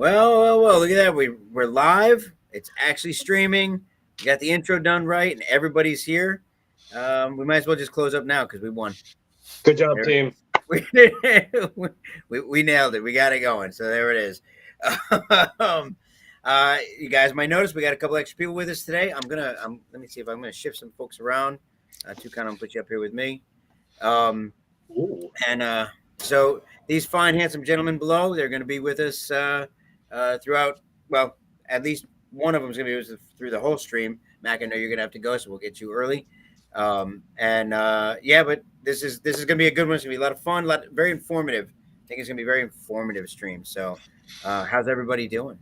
Well, look at that. We're live. It's actually streaming. We got the intro done right, and everybody's here. We might as well just close up now because we won. Good job, team. We nailed it. We got it going. So there it is. You guys might notice we got a couple extra people with us today. Let me see if I'm gonna shift some folks around. Toucan, I'll put you up here with me. So these fine, handsome gentlemen below, they're going to be with us throughout. Well, at least one of them is going to be with us through the whole stream. Mac, I know you're going to have to go, so we'll get you early. But this is going to be a good one. It's going to be a lot of fun, very informative. I think it's going to be a very informative stream. So, how's everybody doing?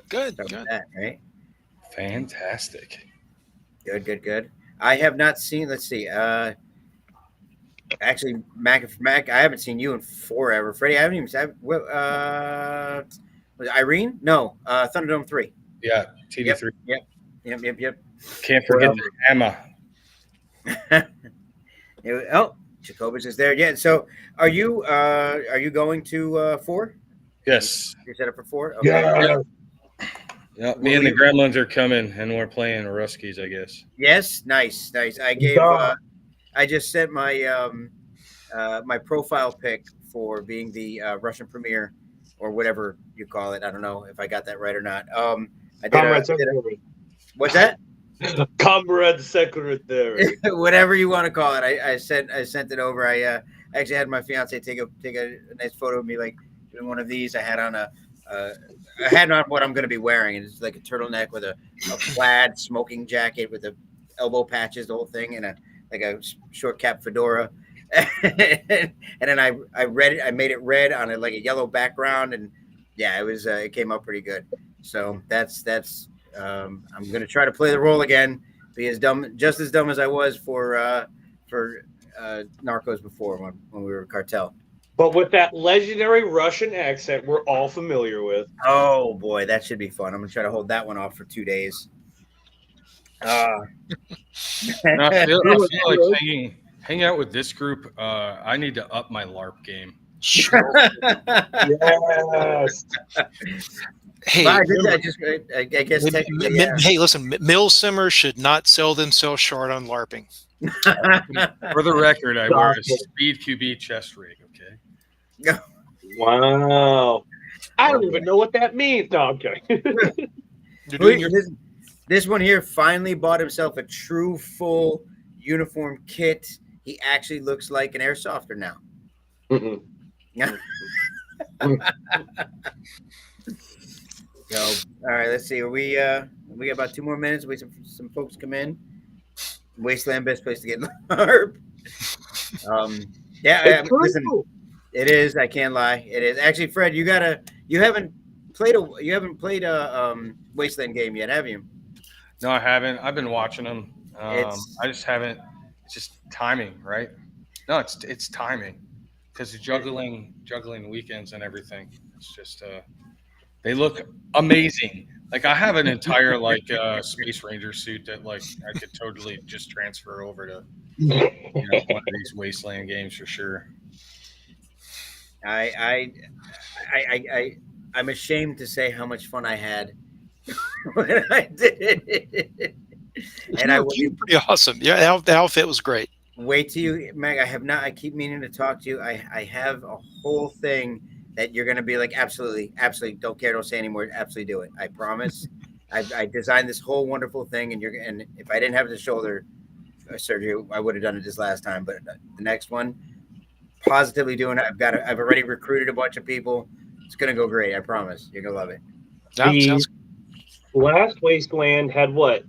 Good. That, right? Fantastic. Good. I have not seen. Let's see. Actually, Mac, I haven't seen you in forever. Freddie, I haven't even seen. Was it Irene? No, Thunderdome 3. Yeah, TD3. Yep. Can't forget Emma. Jacobus is there. Yeah. So, are you going to 4? Yes. You're set up for 4. Okay. Yeah. Me and the Gremlins are coming, and we're playing Ruskies, I guess. Yes. Nice. I just sent my my profile pic for being the Russian premier or whatever you call it. I don't know if I got that right or not. What's that? Comrade Secretary. Whatever you want to call it. I sent it over. I actually had my fiance take a nice photo of me like doing one of these. I had on what I'm going to be wearing, and it's like a turtleneck with a plaid smoking jacket with the elbow patches, the whole thing, and a short cap fedora. And then I read it. I made it red on like a yellow background, and yeah, it came out pretty good. So that's I'm gonna try to play the role again, be just as dumb as I was for Narcos before when we were Cartel. But with that legendary Russian accent we're all familiar with. Oh boy, that should be fun. I'm gonna try to hold that one off for 2 days. I feel like hanging out with this group. I need to up my LARP game. Sure. Yes. Hey, I guess technically, yeah. Hey, listen, Mill Simmer should not sell themselves short on LARPing. For the record, I wear a Speed QB chest rig, okay? Wow. I don't even know what that means. No, I'm kidding. This one here finally bought himself a true full uniform kit. He actually looks like an airsofter now. So, all right, let's see. We got about 2 more minutes. Wait some folks come in. Wasteland, best place to get LARP. Listen, it is. I can't lie. It is actually, Fred. You haven't played a Wasteland game yet, have you? No, I haven't. I've been watching them. I just haven't. It's just timing, right? No, it's timing because juggling weekends and everything. It's just they look amazing. Like I have an entire Space Ranger suit that I could totally just transfer over to one of these Wasteland games for sure. I'm ashamed to say how much fun I had when I did it. And you're pretty awesome. Yeah, the outfit was great. Wait till you, Meg. I keep meaning to talk to you. I have a whole thing that you're going to be like, absolutely, don't care, don't say anymore. Absolutely do it. I promise. I designed this whole wonderful thing, and if I didn't have the shoulder surgery, I would have done it this last time. But the next one, positively doing it. I've already recruited a bunch of people. It's going to go great. I promise. You're going to love it. The last Wasteland had what?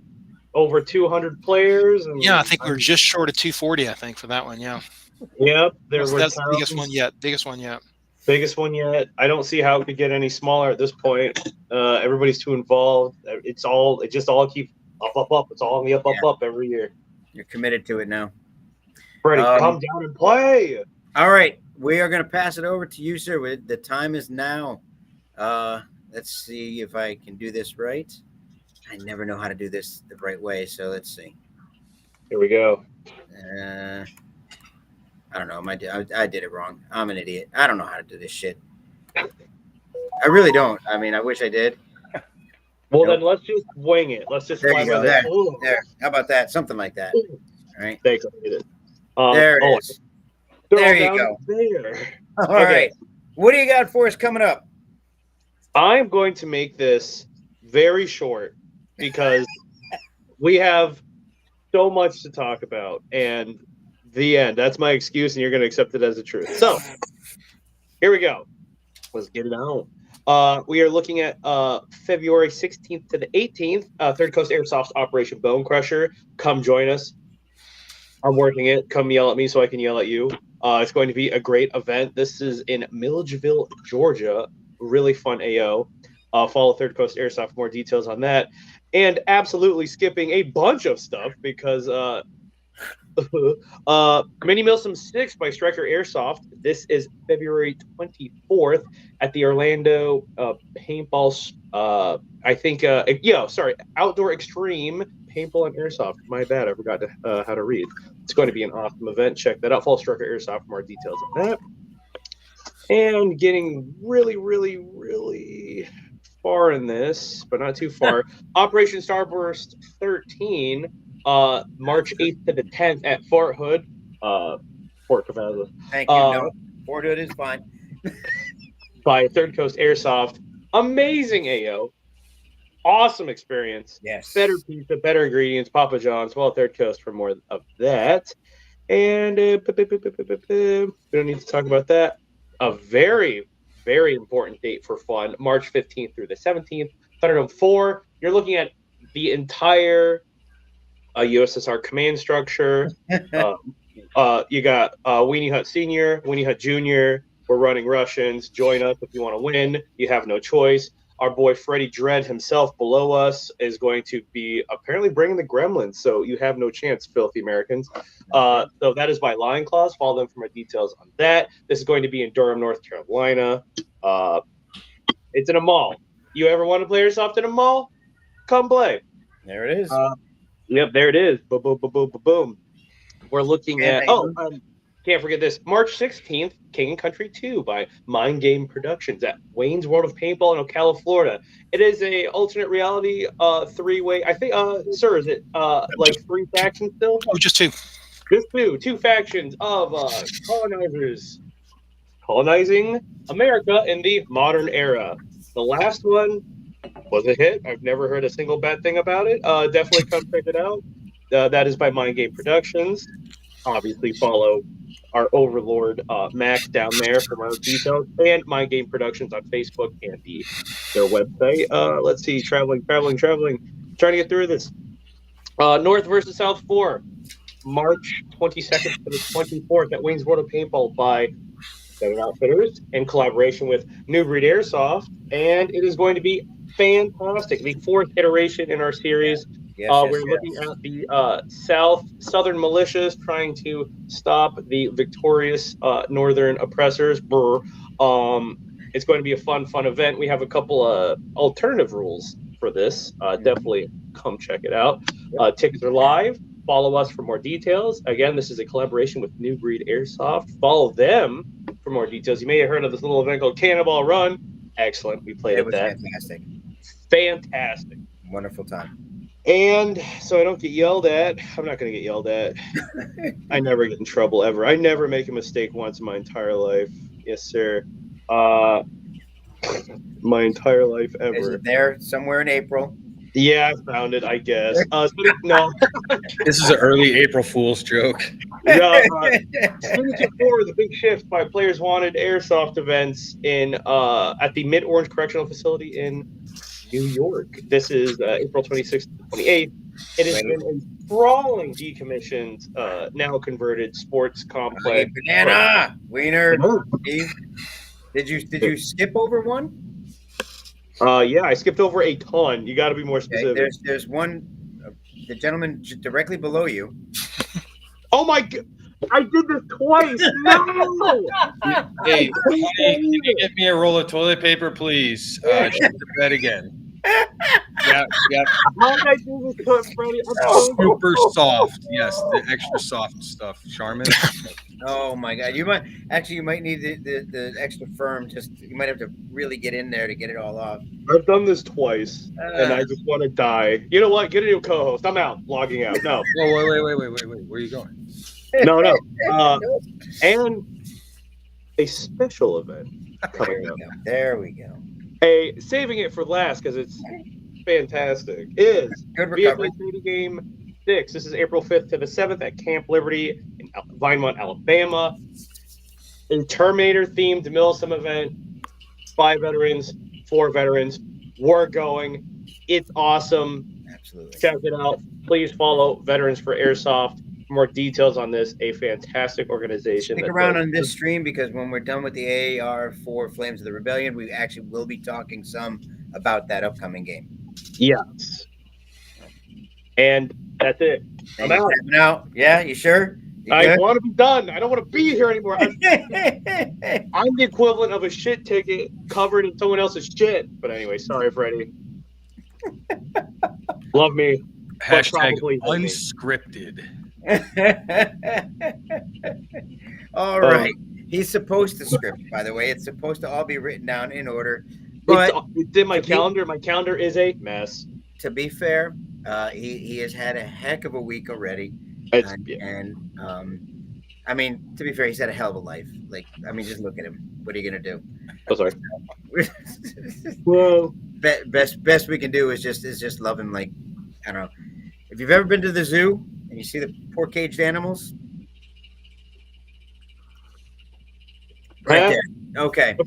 Over 200 players? Yeah, I think we were just short of 240, I think, for that one, yeah. Yep. That's the biggest one yet. Biggest one yet. I don't see how it could get any smaller at this point. Everybody's too involved. It just all keeps up. It's all on the up every year. You're committed to it now. Freddie, come down and play. All right. We are going to pass it over to you, sir. The time is now. Let's see if I can do this right. I never know how to do this the right way, so let's see. Here we go. I don't know. I did it wrong. I'm an idiot. I don't know how to do this shit. I really don't. I mean, I wish I did. Well, Nope. then let's just wing it. Let's just There you go. There. Ooh. There. How about that? Something like that. All right. Thanks. I need it. There it is. There you go. There. All right. What do you got for us coming up? I'm going to make this very short because we have so much to talk about, and the end. That's my excuse, and you're going to accept it as the truth. So here we go. Let's get it out. We are looking at February 16th to the 18th, Third Coast Airsoft's Operation Bone Crusher. Come join us. I'm working it. Come yell at me so I can yell at you. It's going to be a great event. This is in Milledgeville, Georgia. Really fun AO. Follow Third Coast Airsoft for more details on that. And absolutely skipping a bunch of stuff because Mini Milsim 6 by Striker Airsoft. This is February 24th at the Orlando Paintball. Outdoor Extreme Paintball and Airsoft. My bad, I forgot how to read. It's going to be an awesome event. Check that out. Follow Striker Airsoft for more details on that. And getting really, really, really far in this, but not too far. Operation Starburst 13, March 8th to the 10th at Fort Hood. Fort Cavazza. Thank you. No, Fort Hood is fine. By Third Coast Airsoft. Amazing AO. Awesome experience. Yes. Better pizza, better ingredients. Papa John's. Well, Third Coast for more of that. And we don't need to talk about that. A very, very important date for fun, March 15th through the 17th, Thunderdome 4. You're looking at the entire USSR command structure. You got Weenie Hut Senior, Weenie Hut Junior. We're running Russians. Join us if you want to win. You have no choice. Our boy Freddie Dredd himself below us is going to be apparently bringing the gremlins, so you have no chance, filthy Americans. So that is by Lion Claws. Follow them for more details on that. This is going to be in Durham, North Carolina. It's in a mall. You ever want to play Airsoft in a mall? Come play. There it is. Yep, there it is. Boom, boom, boom, boom, boom, boom. We're looking at... can't forget this. March 16th, King and Country 2 by Mind Game Productions at Wayne's World of Paintball in Ocala, Florida. It is a alternate reality three-way. I think, sir, is it like three factions still? Oh, just two. Just two. Two factions of colonizers colonizing America in the modern era. The last one was a hit. I've never heard a single bad thing about it. Definitely come check it out. That is by Mind Game Productions. Obviously, follow our overlord Mac down there for more details, and Mind Game Productions on Facebook and their website. Let's see, traveling. Trying to get through this. North versus South 4, March 22nd to the 24th at Wayne's World of Paintball by Veteran Outfitters in collaboration with New Breed Airsoft, and it is going to be fantastic. The fourth iteration in our series. We're looking at the Southern militias trying to stop the victorious Northern oppressors. It's going to be a fun event. We have a couple of alternative rules for this. Definitely come check it out. Tickets are live. Follow us for more details. Again, this is a collaboration with New Breed Airsoft. Follow them for more details. You may have heard of this little event called Cannonball Run. Excellent. We played at that. Fantastic. Wonderful time. And so I don't get yelled at. I'm not going to get yelled at. I never get in trouble ever. I never make a mistake once in my entire life. Yes, sir. My entire life ever. Is it there somewhere in April? Yeah, I found it, I guess. No. This is an early April Fool's joke. No, Signature 4, the big shift by Players Wanted Airsoft events in at the Mid-Orange Correctional Facility in New York. This is April 26th to 28th. It has been a sprawling decommissioned, now converted sports complex. Banana, Wiener. Did you skip over one? Yeah, I skipped over a ton. You got to be more specific. Okay, there's one, the gentleman directly below you. Oh my God! I did this twice. No. Hey, honey, can you get me a roll of toilet paper, please? Shit the bed again. Yeah. How did I do this, Freddie? Super soft. Yes, the extra soft stuff. Charmin. Oh my God! You might need the extra firm. Just you might have to really get in there to get it all off. I've done this twice, and I just want to die. You know what? Get a new co-host. I'm out. Logging out. No. Whoa, wait. Where are you going? No. And a special event coming up. There we go. Saving it for last because it's fantastic. Is Good recovery. VFA Game 6. This is April 5th to the 7th at Camp Liberty in Vinemont, Alabama. A Terminator-themed Milsim event. 5 veterans, 4 veterans. We're going. It's awesome. Absolutely. Check it out. Please follow Veterans for Airsoft for more details on this. A fantastic organization. Stick around on this stream because when we're done with the AAR for Flames of the Rebellion, we actually will be talking some about that upcoming game. Yes. And that's it. I'm out. Now, yeah, you sure? I want to be done. I don't want to be here anymore. I'm the equivalent of a shit ticket covered in someone else's shit. But anyway, sorry, Freddie. Love me. Hashtag unscripted. All right. He's supposed to script, by the way. It's supposed to all be written down in order. But it's in my calendar. My calendar is a mess. To be fair, he has had a heck of a week already. I mean, to be fair, he's had a hell of a life. Like, I mean, just look at him. What are you gonna do? Oh, sorry. Well, best we can do is just love him. Like, I don't know. If you've ever been to the zoo and you see the poor caged animals, right there. Okay.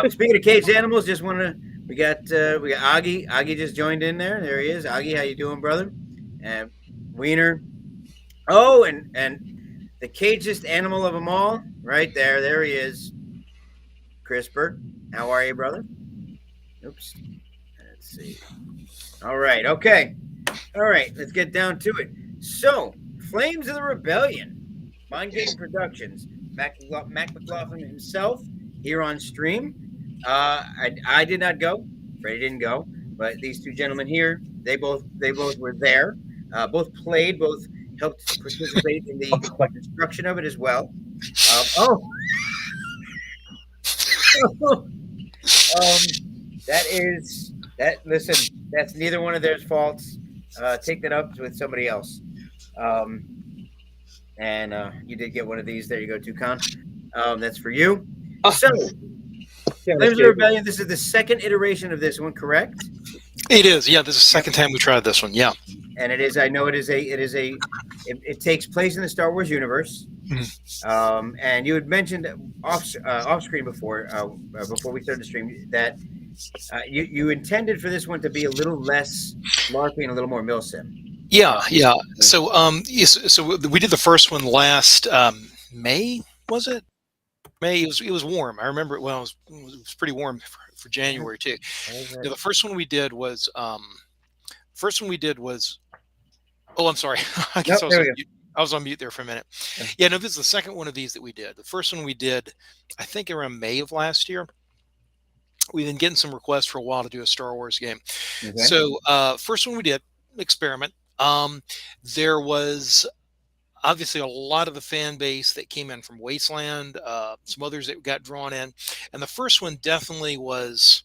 Speaking of caged animals, just want to we got Augie. Augie just joined in there. There he is. Augie, how you doing, brother? And Wiener. Oh, and the cagest animal of them all, right there. There he is. Crisper, how are you, brother? Oops. Let's see. All right. Okay. All right. Let's get down to it. So, Flames of the Rebellion, Mind Game Productions, Mac McLaughlin himself here on stream. I did not go. Freddie didn't go, but these two gentlemen here, they both were there. Both played. Both helped participate in the construction of it as well. Listen, that's neither one of their faults. Take that up with somebody else. And you did get one of these. There you go, Toucan. That's for you. So, Flames of the Rebellion, this is the second iteration of this one, correct? It is. Yeah, this is the second time we tried this one. Yeah. And it is. I know it it takes place in the Star Wars universe. Mm-hmm. And you had mentioned off screen before we started the stream that you intended for this one to be a little less LARPing and a little more milsim. Yeah. So so we did the first one last May, was it? May. It was warm. I remember it. Well, it was pretty warm for January too. Now, the first one we did was Oh, I'm sorry. I guess I was on mute there for a minute. Yeah, no, this is the second one of these that we did. The first one we did, I think, around May of last year. We've been getting some requests for a while to do a Star Wars game. Okay. So first one we did, experiment. There was obviously a lot of the fan base that came in from Wasteland, some others that got drawn in. And the first one definitely was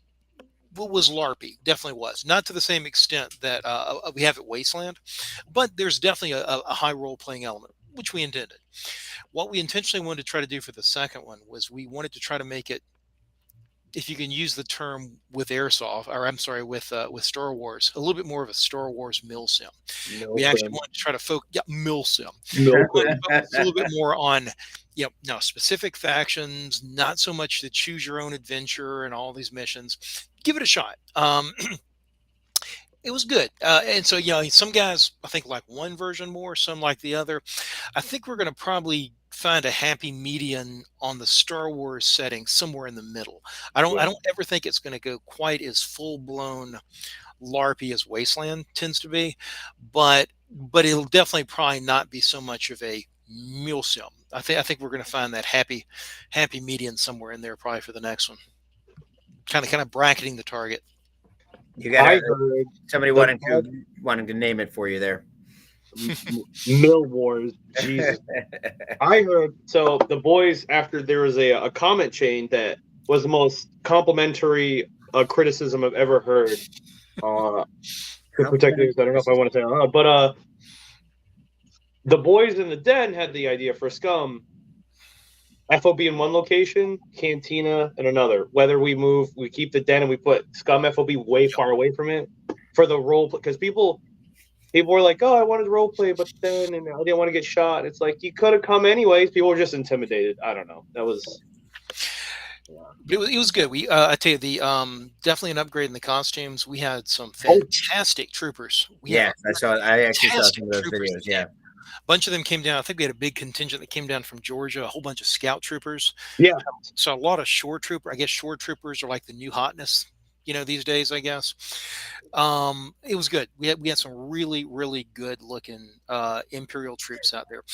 LARPy, definitely was. Not to the same extent that we have at Wasteland, but there's definitely a high role-playing element, which we intended. What we intentionally wanted to try to do for the second one was we wanted to try to make it, if you can use the term with Airsoft, or I'm sorry, with Star Wars, a little bit more of a Star Wars milsim. We actually wanted to try to focus, milsim. A little bit more on, specific factions, not so much the choose your own adventure and all these missions. Give it a shot. It was good. And so, some guys, I think, like one version more, some like the other. I think we're going to probably find a happy median on the Star Wars setting somewhere in the middle. I don't ever think it's going to go quite as full-blown LARPy as Wasteland tends to be, but it'll definitely probably not be so much of a milsim. I think we're going to find that happy median somewhere in there probably for the next one. Kind of bracketing the target. You got somebody wanting to name it for you there. Mill Wars. Jesus. I heard, so the boys, after there was a comment chain that was the most complimentary criticism I've ever heard. To protect things, I don't know if I want to say it out loud, but the boys in the den had the idea for Scum. FOB in one location, Cantina in another. Whether we keep the den and we put Scum FOB way far away from it for the role, because people were like, "Oh, I wanted to role play, but then and I didn't want to get shot." It's like you could have come anyways. People were just intimidated. I don't know. That was. It was good. I tell you, the definitely an upgrade in the costumes. We had some fantastic troopers. I actually saw some of those videos. Yeah. A bunch of them came down. I think we had a big contingent that came down from Georgia, a whole bunch of scout troopers. Yeah. So a lot of shore trooper. I guess shore troopers are like the new hotness, these days, I guess. It was good. We had some really, really good looking Imperial troops out there.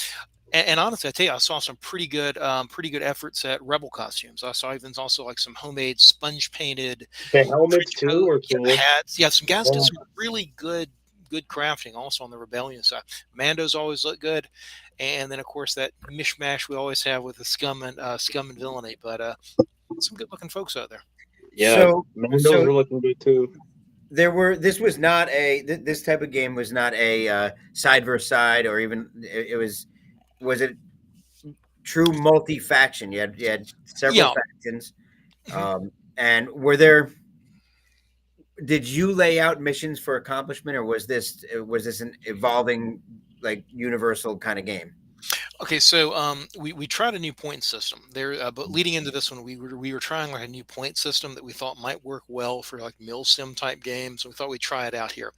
And honestly, I tell you, I saw some pretty good efforts at Rebel costumes. I saw even also like some homemade sponge painted helmets too, or hats. Yeah, some guys did some really good crafting also on the Rebellion side. Mandos always look good, and then of course that mishmash we always have with the scum and villainy. But some good looking folks out there. Yeah, so Mandos were looking good too. This type of game was not a side versus side, or even was it true multi-faction? You had several factions. And did you lay out missions for accomplishment, or was this an evolving, like, universal kind of game? Okay, so we tried a new point system there, but leading into this one, we were trying like a new point system that we thought might work well for like mill sim type games. So we thought we'd try it out here.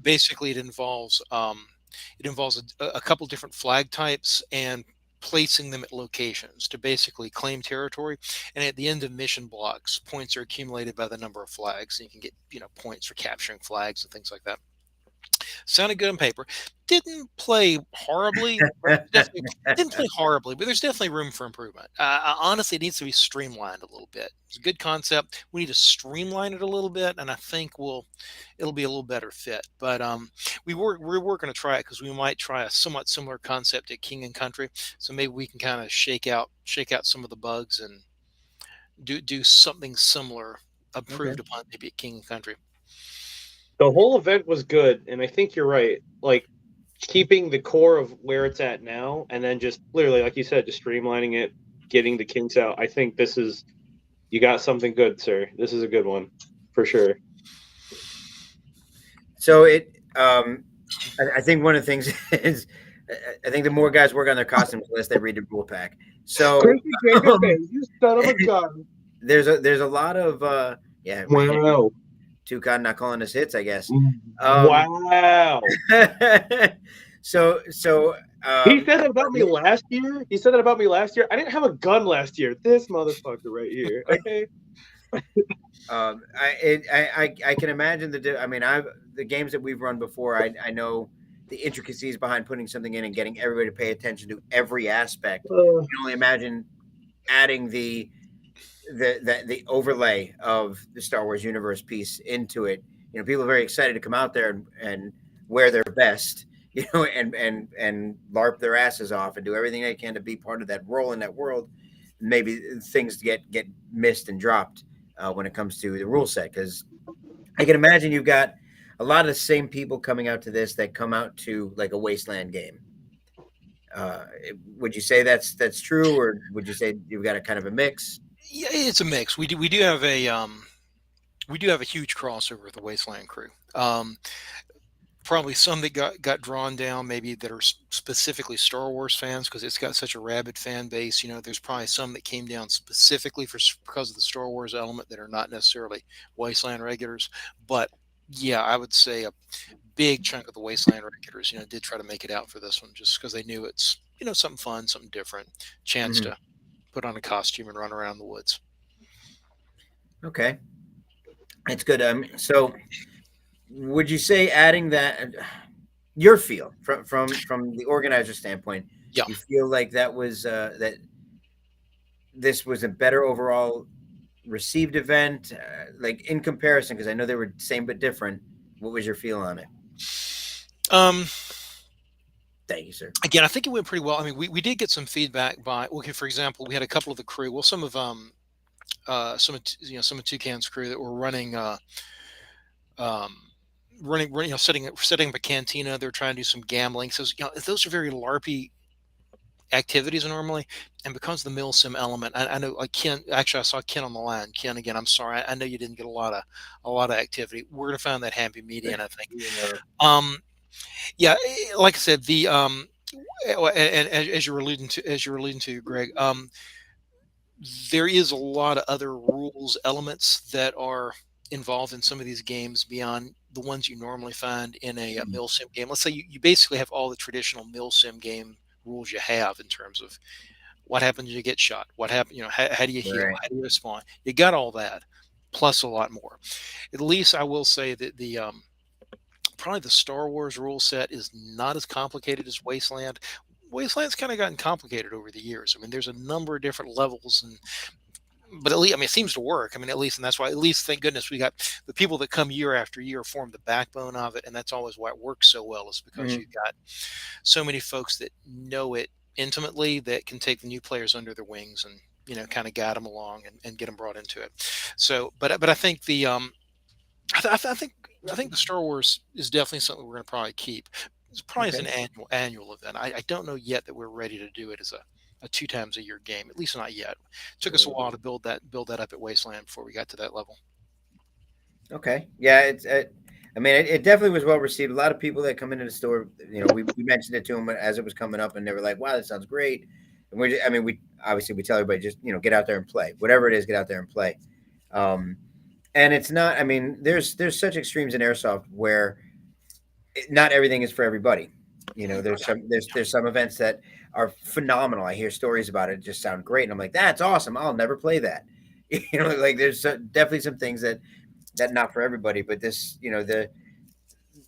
Basically, it involves a couple different flag types and placing them at locations to basically claim territory. And at the end of mission blocks, points are accumulated by the number of flags. So you can get points for capturing flags and things like that. Sounded good on paper. Didn't play horribly. But there's definitely room for improvement. Honestly, it needs to be streamlined a little bit. It's a good concept. We need to streamline it a little bit, and I think it'll be a little better fit. But we're going to try it because we might try a somewhat similar concept at King and Country. So maybe we can kind of shake out some of the bugs and do something similar, approved upon maybe at King and Country. The whole event was good, and I think you're right. Like, keeping the core of where it's at now, and then just literally, like you said, just streamlining it, getting the kinks out. I think you got something good, sir. This is a good one, for sure. So I think one of the things is, I think the more guys work on their costumes, the less they read the rule pack. So, you son of a gun. There's a lot of Wow. Toucan not calling us hits, I guess. Wow. So he said that about me last year. I didn't have a gun last year. This motherfucker right here. Okay. I can imagine the games that we've run before. I know the intricacies behind putting something in and getting everybody to pay attention to every aspect. You can only imagine adding the overlay of the Star Wars universe piece into it. People are very excited to come out there and wear their best, and LARP their asses off and do everything they can to be part of that role in that world. Maybe things get missed and dropped when it comes to the rule set, because I can imagine you've got a lot of the same people coming out to this that come out to like a Wasteland game. Would you say that's true, or would you say you've got a kind of a mix? Yeah, it's a mix. We do have a huge crossover with the Wasteland crew. Probably some that got drawn down, maybe that are specifically Star Wars fans because it's got such a rabid fan base. There's probably some that came down specifically because of the Star Wars element that are not necessarily Wasteland regulars. But yeah, I would say a big chunk of the Wasteland regulars, did try to make it out for this one just because they knew it's something fun, something different, chance to put on a costume and run around the woods. Okay, that's good. So would you say adding that, your feel from the organizer standpoint, you feel like that was that this was a better overall received event, like in comparison? Because I know they were same but different. What was your feel on it? Thank you, sir. Again, I think it went pretty well. I mean, we did get some feedback by, okay, for example, we had a couple of the crew, well, some of some of Toucan's crew that were running um setting up a cantina. They're trying to do some gambling. So those are very LARPy activities normally, and because of the milsim element, I know Ken, actually I saw Ken on the line. Ken, again, I'm sorry, I know you didn't get a lot of activity. We're gonna find that happy median, I think. Yeah. Yeah, like I said, the and as you're alluding to, Greg, there is a lot of other rules elements that are involved in some of these games beyond the ones you normally find in a milsim game. Let's say you basically have all the traditional milsim game rules you have in terms of what happens when you get shot, what happened, how do you heal, Right. how do you respond. You got all that, plus a lot more. At least I will say that the probably the Star Wars rule set is not as complicated as Wasteland. Wasteland's kind of gotten complicated over the years. I mean, there's a number of different levels, but at least, I mean, it seems to work. I mean, at least, and that's why, at least, thank goodness, we got the people that come year after year form the backbone of it, and that's always why it works so well, is because you've got so many folks that know it intimately that can take the new players under their wings and kind of guide them along and get them brought into it. So, but I think the I think the Star Wars is definitely something we're going to probably keep. It's probably as an annual event. I don't know yet that we're ready to do it as a 2 times a year game. At least not yet. It took us a while to build that up at Wasteland before we got to that level. Okay. Yeah, I mean, it definitely was well received. A lot of people that come into the store, we mentioned it to them as it was coming up, and they were like, "Wow, that sounds great." And we obviously we tell everybody just get out there and play, whatever it is, get out there and play. And it's not. I mean, there's such extremes in airsoft where not everything is for everybody. There's some events that are phenomenal. I hear stories about it, just sound great, and I'm like, that's awesome. I'll never play that. Like there's definitely some things that not for everybody. But this,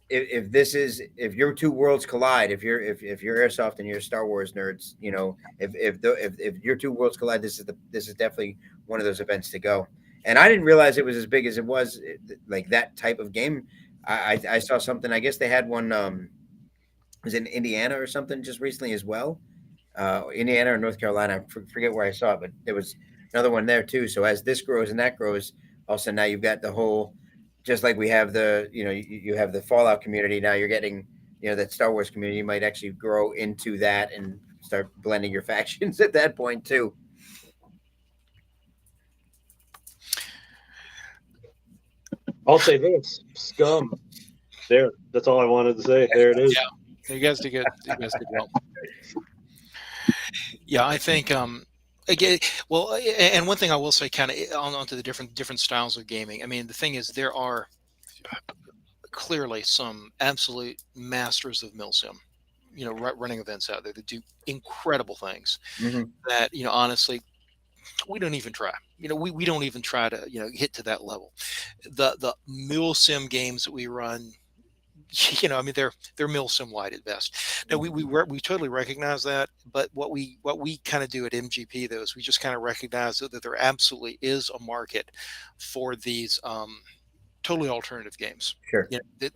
if your two worlds collide, if you're airsoft and you're Star Wars nerds, if your two worlds collide, this is definitely one of those events to go. And I didn't realize it was as big as it was, like that type of game. I saw something. I guess they had one. Was in Indiana or something just recently as well. Indiana or North Carolina. I forget where I saw it, but there was another one there too. So as this grows and that grows, also now you've got the whole, just like we have the, you have the Fallout community. Now you're getting, that Star Wars community. You might actually grow into that and start blending your factions at that point too. I'll say this: scum. There. That's all I wanted to say. There it is. Yeah, you guys did good. You guys did well. Yeah, I think again, well, and one thing I will say, kind of onto the different styles of gaming. I mean, the thing is, there are clearly some absolute masters of milsim, running events out there that do incredible things. That honestly, we don't even try. We don't even try to hit to that level. The milsim games that we run, I mean, they're milsim light at best. Now we totally recognize that, but what we kind of do at MGP though is we just kind of recognize that there absolutely is a market for these totally alternative games. Sure. The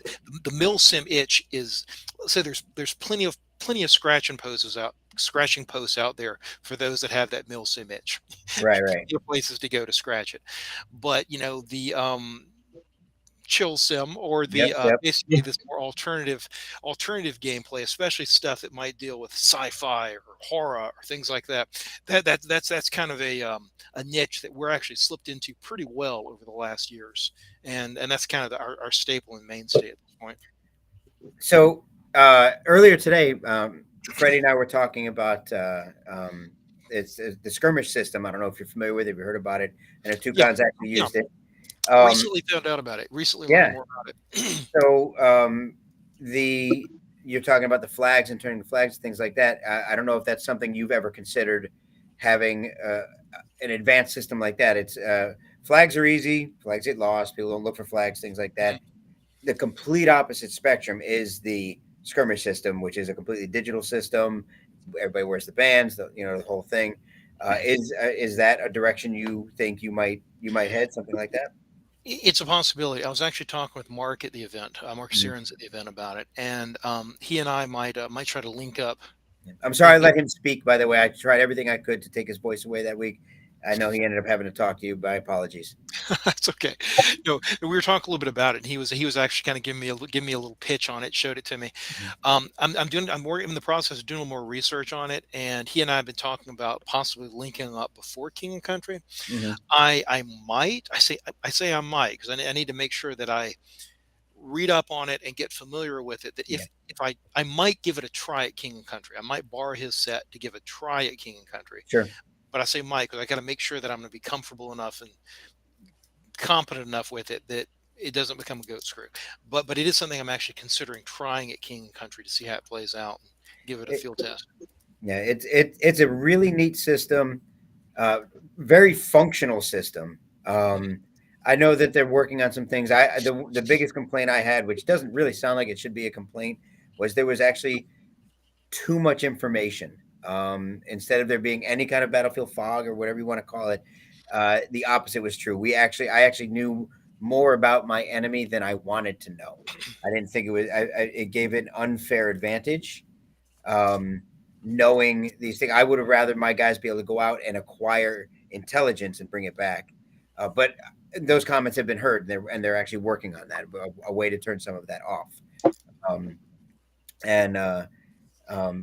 milsim itch is, let's say there's plenty of scratching posts out there for those that have that milsim itch. Right. Places to go to scratch it, but the chill sim or the basically this more alternative gameplay, especially stuff that might deal with sci-fi or horror or things like that. That's kind of a niche that we're actually slipped into pretty well over the last years, and that's kind of our staple and mainstay at this point. So earlier today, Freddie and I were talking about it's the skirmish system. I don't know if you're familiar with it, if you heard about it, and the Toucans actually used it. Recently found out about it. Learned more about it. So you're talking about the flags and turning the flags, things like that. I don't know if that's something you've ever considered having an advanced system like that. It's flags are easy. Flags get lost. People don't look for flags, things like that. The complete opposite spectrum is the skirmish system, which is a completely digital system. Everybody wears the bands, the whole thing. Is that a direction you think you might head, something like that? It's a possibility. I was actually talking with Mark at the event, Mark Sirens at the event about it, and he and I might try to link up. I'm sorry I let him speak, by the way. I tried everything I could to take his voice away that week. I know he ended up having to talk to you. My apologies. That's okay. We were talking a little bit about it, and he was actually kind of giving me a little pitch on it, showed it to me. I'm in the process of doing a little more research on it, and he and I have been talking about possibly linking up before King and Country. I might because I need to make sure that I read up on it and get familiar with it. That if I might give it a try at King and Country, I might borrow his set to give a try at King and Country. Sure. But I say might because I got to make sure that I'm going to be comfortable enough and competent enough with it that it doesn't become a goat screw. But it is something I'm actually considering trying at King and Country to see how it plays out and give it a field test. Yeah, it's a really neat system, very functional system. I know that they're working on some things. The biggest complaint I had, which doesn't really sound like it should be a complaint, was there was actually too much information. Instead of there being any kind of battlefield fog or whatever you want to call it, the opposite was true. I actually knew more about my enemy than I wanted to know. I didn't think it was. It gave it an unfair advantage. Knowing these things, I would have rather my guys be able to go out and acquire intelligence and bring it back. But those comments have been heard, and they're actually working on that, a way to turn some of that off.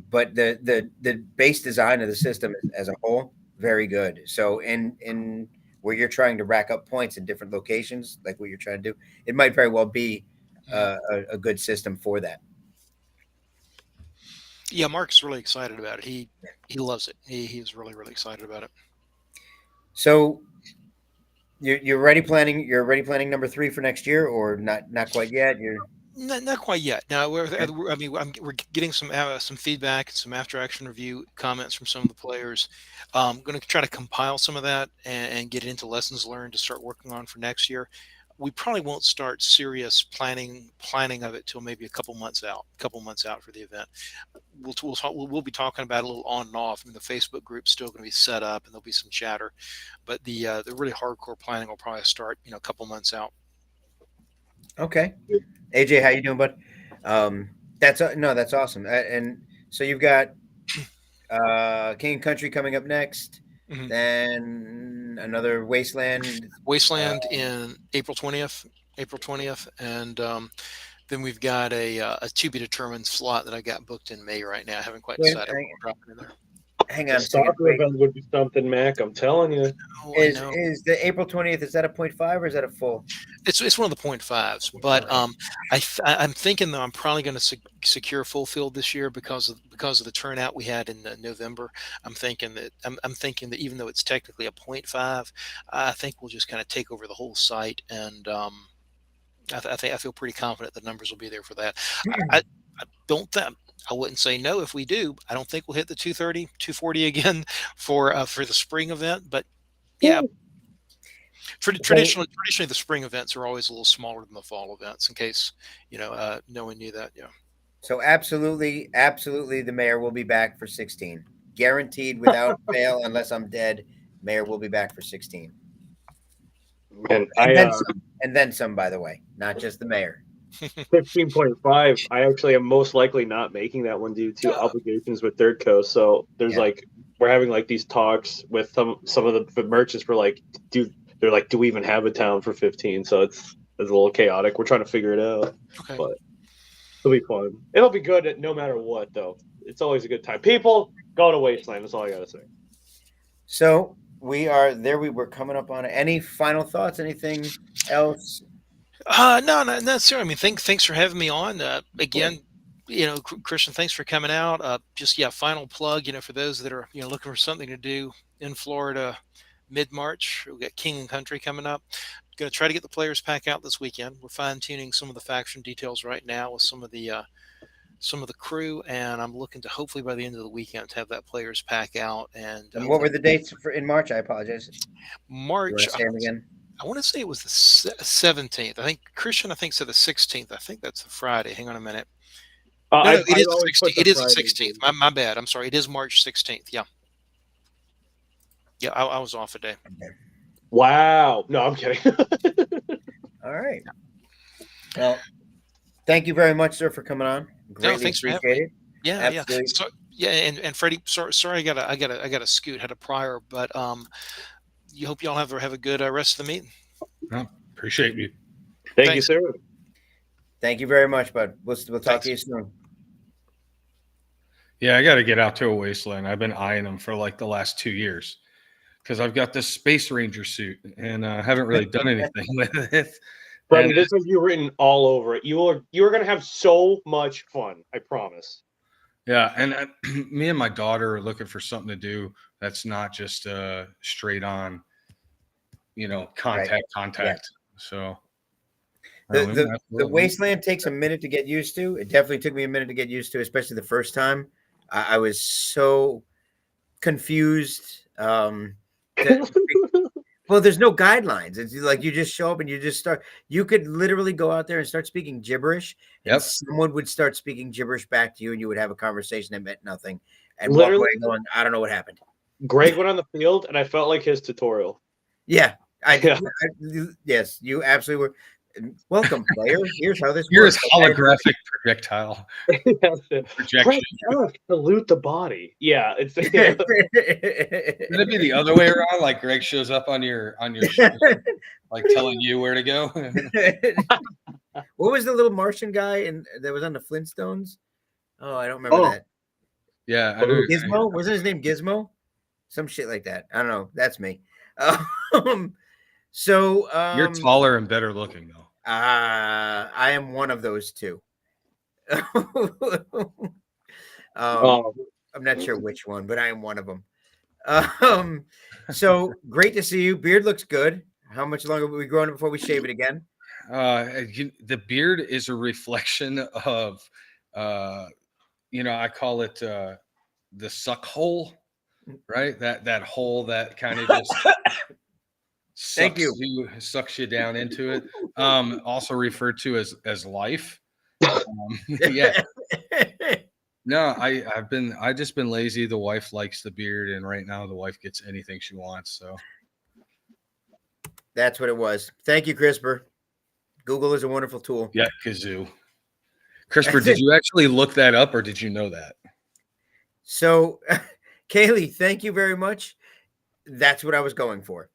But the base design of the system as a whole, very good. So in where you're trying to rack up points in different locations, like what you're trying to do, it might very well be a good system for that. Yeah, Mark's really excited about it. He loves it. He's really, really excited about it. So you're already planning number 3 for next year, or not quite yet? You're not quite yet. Now we're getting some feedback and some after action review comments from some of the players. I'm going to try to compile some of that and get it into lessons learned to start working on for next year. We probably won't start serious planning of it till maybe a couple months out for the event. We'll be talking about it a little on and off. I mean, the Facebook group's still going to be set up and there'll be some chatter, but the really hardcore planning will probably start, a couple months out. Okay. AJ, how you doing, bud? That's awesome. And so you've got King and Country coming up next. Then another Wasteland in April 20th, and then we've got a to be determined slot that I got booked in May right now. I haven't quite decided what we're dropping in there. Hang on. Soccer event would be something, Mac. I'm telling you. Is the April 20th? Is that a 0.5 or is that a full? It's one of the 0.5s, but I'm thinking that I'm probably going to secure full field this year because of the turnout we had in November. I'm thinking that even though it's technically a 0.5, I think we'll just kind of take over the whole site, and I feel pretty confident the numbers will be there for that. I wouldn't say no if we do. I don't think we'll hit the 230, 240 again for the spring event, but yeah. Traditionally, the spring events are always a little smaller than the fall events. In case no one knew that. Yeah. So absolutely, the mayor will be back for 16, guaranteed without fail, unless I'm dead. Mayor will be back for 16. And then some, by the way, not just the mayor. 15.5. I actually am most likely not making that one due to obligations with Third Coast. So there's we're having these talks with some of the merchants. We're like, do we even have a town for 15? So it's a little chaotic. We're trying to figure it out. Okay. But it'll be fun. It'll be good no matter what, though. It's always a good time. People, go to Wasteland. That's all I gotta say. So we are there. We were coming up on it. Any final thoughts? Anything else? No, not necessarily. I mean, thanks for having me on. Again, Christian, thanks for coming out. Final plug, for those that are, looking for something to do in Florida mid-March. We've got King and Country coming up. Going to try to get the players pack out this weekend. We're fine-tuning some of the faction details right now with some of the crew, and I'm looking to hopefully by the end of the weekend to have that players pack out. And what were the dates in March? I apologize. March. I want to say it was the 17th. I think Christian said the 16th. I think that's the Friday. Hang on a minute. It is the 16th. It is the 16th. My bad. I'm sorry. It is March 16th. Yeah. Yeah, I was off a day. Wow. No, I'm kidding. All right. Well, thank you very much, sir, for coming on. Greatly thanks for having appreciate me. it. Yeah, Absolutely. yeah. So yeah, and Freddie, sorry, I gotta scoot, had a prior, but you hope y'all have a good rest of the meeting. No, appreciate you. Thank you, sir. Thank you very much, bud. We'll talk Thanks. to you soon. Yeah, I got to get out to a wasteland. I've been eyeing them for like the last 2 years because I've got this Space Ranger suit and I haven't really done anything with it. Freddie, this has you written all over it. You're going to have so much fun. I promise. Yeah, and me and my daughter are looking for something to do that's not just straight on, contact. Yeah. So the wasteland takes a minute to get used to. It definitely took me a minute to get used to, especially the first time. I was so confused. Well, there's no guidelines. It's like you just show up and you just start. You could literally go out there and start speaking gibberish, and someone would start speaking gibberish back to you, and you would have a conversation that meant nothing, and literally walk away going, "I don't know what happened." Greg went on the field, and I felt like his tutorial. Yeah, yes, you absolutely were. Welcome, player. Here's how this works. Holographic projectile. Projection. Salute the body. Yeah, it's Could it be the other way around? Like Greg shows up on your shoulder, like telling you where to go. What was the little Martian guy that was on the Flintstones? Oh, I don't remember that. Yeah, Gizmo. Wasn't his name Gizmo? Some shit like that. I don't know. That's me. So you're taller and better looking though. I am one of those two. I'm not sure which one, but I am one of them. So great to see you. Beard looks good. How much longer will we growing before we shave it again? The beard is a reflection of, I call it the suck hole, right? That hole that kind of just sucks you down into it. Also referred to as life. Yeah. No, I just been lazy. The wife likes the beard, and right now the wife gets anything she wants. So that's what it was. Thank you, CRISPR. Google is a wonderful tool. Yeah, kazoo. CRISPR, did you actually look that up, or did you know that? So, Kaylee, thank you very much. That's what I was going for.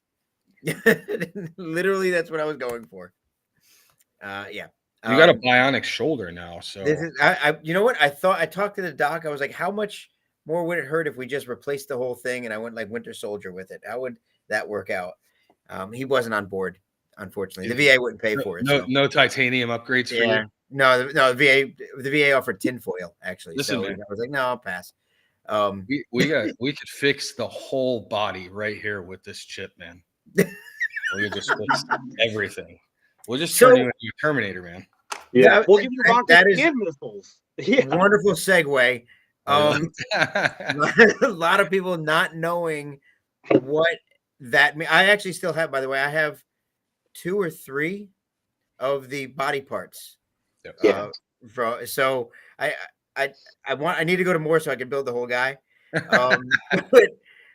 Literally, that's what I was going for. Yeah. You got a bionic shoulder now, so this is you know what? I talked to the doc. I was like, how much more would it hurt if we just replaced the whole thing and I went like Winter Soldier with it? How would that work out? He wasn't on board, unfortunately. The VA wouldn't pay for it. No titanium upgrades for you. No, the VA offered tinfoil actually. Listen, so I was like, no, I'll pass. We could fix the whole body right here with this chip, man. We could just fix everything. We'll just turn you into a Terminator, man. Yeah, we'll give you rocket and missiles. Yeah. Wonderful segue. A lot of people not knowing what that means. I actually still have, by the way, I have 2 or 3 of the body parts. Yeah. So I need to go to more so I can build the whole guy.